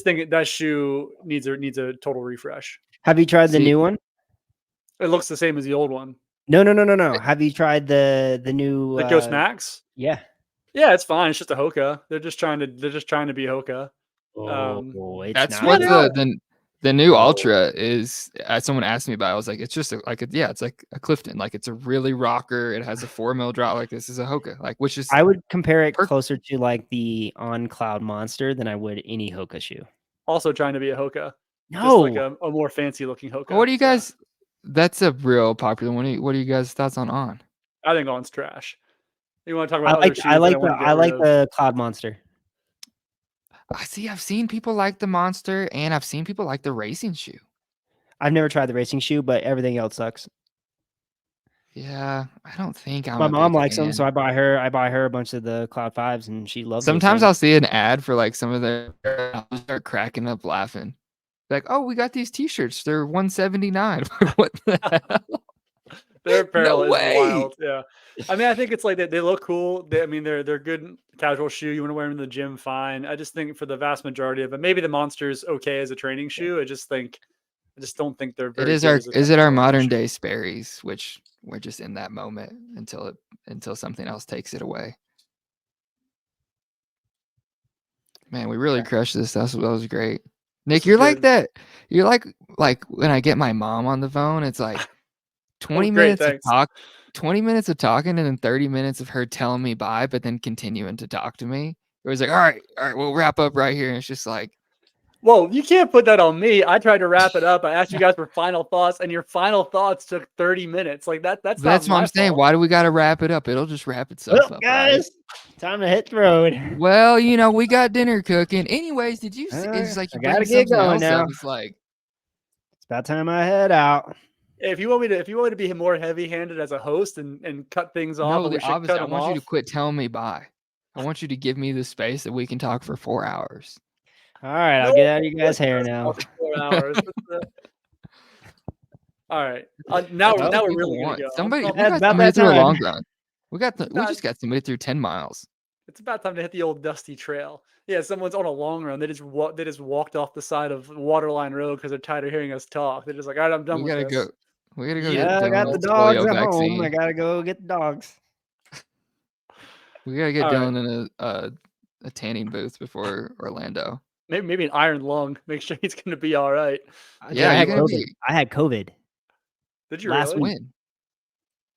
think that shoe needs a total refresh.
Have you tried the
See,
new one?
It looks the same as the old one.
No. Have you tried the new?
The Ghost Max.
Yeah.
Yeah, it's fine. It's just a Hoka. They're just trying to be Hoka.
It's
that's
not.
what
Yeah,
the new
Oh.
Ultra is. Someone asked me about it. I was like, it's just it's like a Clifton. Like it's a really rocker. It has a 4 mil drop. Like this is a Hoka. Like which is
I would compare it
Perfect.
closer to like the On Cloud Monster than I would any Hoka shoe.
also trying to be a Hoka. Just
No,
like a more fancy looking Hoka.
what do you
Yeah.
guys? That's a real popular one. What are you guys' thoughts on?
I think On's trash. You want to talk
I
about other
like
shoes
I
that
like
I
the
want to get
I
rid
like
of?
the Cloud Monster.
I see. I've seen people like the Monster, and I've seen people like the racing shoe.
I've never tried the racing shoe, but everything else sucks.
Yeah, I don't think I'm
My
a
mom
big
likes them, so
fan.
I buy her a bunch of the Cloud 5s, and she loves those
Sometimes
things.
I'll see an ad for like some of their. I'll start cracking up laughing. Like, oh, we got these T-shirts. They're $179. What the hell?
Their apparel
No
is
way.
wild. Yeah. I mean, I think it's like they look cool. I mean, they're good casual shoe. You want to wear them in the gym, fine. I just think for the vast majority of it, maybe the Monster's okay as a training shoe. I just don't think they're
It
very
is
good
our
as a
is it our
running
modern
shoe.
day Sperry's, which we're just in that moment until something else takes it away. Man, we really crushed this. That was great. Nick,
is
you're like
good.
that. You're like when I get my mom on the phone, it's like 20
great,
minutes of
thanks.
20 minutes of talking and then 30 minutes of her telling me bye, but then continuing to talk to me. It was like, all right, we'll wrap up right here. And it's just like,
Whoa, you can't put that on me. I tried to wrap it up. I asked you guys for final thoughts, and your final thoughts took 30 minutes. Like that's
but
not
that's what I'm
my
saying.
fault.
Why do we got to wrap it up? It'll just wrap itself
Well,
up, right?
guys, time to hit the road.
Well, we got dinner cooking. Anyways, did you see? It's like
I
you
gotta
bring
get
something
going
else
now.
up. It's like,
It's about time I head out.
If you want me to be more heavy-handed as a host and cut things off,
no,
and we should
obviously,
cut
I
them
want you to
off.
quit telling me bye. I want you to give me the space that we can talk for 4 hours.
All right,
No
I'll get out of you
one
guys'
wants
hair
us to
now.
talk for 4 hours. All right. Now
That's
Well,
what
we're
people
really gonna
want.
go.
Somebody, we
That's
got
about
somebody
that
through a
time.
long run. We just got somebody through 10 miles.
It's about time to hit the old dusty trail. Yeah, someone's on a long run. They just walked off the side of Waterline Road because they're tired of hearing us talk. They're just like, all right, I'm done
We
with
gotta
this.
go. We gotta go
Yeah,
get
I got
Dylan
the
his
dogs
polio
at home. I
vaccine.
gotta go get the dogs.
We gotta get
All right.
Dylan in a tanning booth before Orlando.
Maybe an iron lung. Make sure he's gonna be all right.
Yeah,
I
you're
had
gonna
COVID.
be
I had COVID
Did you
last
really?
week.
win.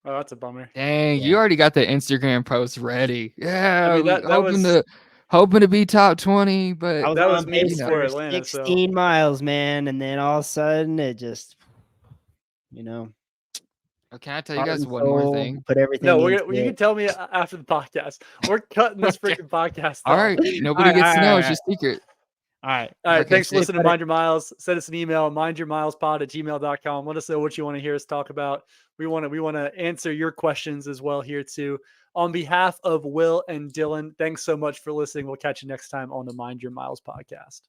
Oh, that's a bummer.
Dang,
Yeah.
you already got the Instagram post ready. Yeah,
I mean that was
hoping to be top 20, but
I was
that was
on
me
pace
before
for
Atlanta. So
16 miles, man, and then all of a sudden it just,
can I tell you
heart
guys
and
one more
soul,
thing?
put everything
no,
into
you can
it.
tell me after the podcast. We're cutting this
Okay.
freaking podcast
All
off.
right, nobody gets to know. It's just secret.
All right.
All right.
Okay,
Thanks for
say,
listening to
Cut it.
Mind Your Miles. Send us an email, mindyourmilespod@gmail.com. Let us know what you want to hear us talk about. We want to answer your questions as well here too. On behalf of Will and Dylan, thanks so much for listening. We'll catch you next time on the Mind Your Miles podcast.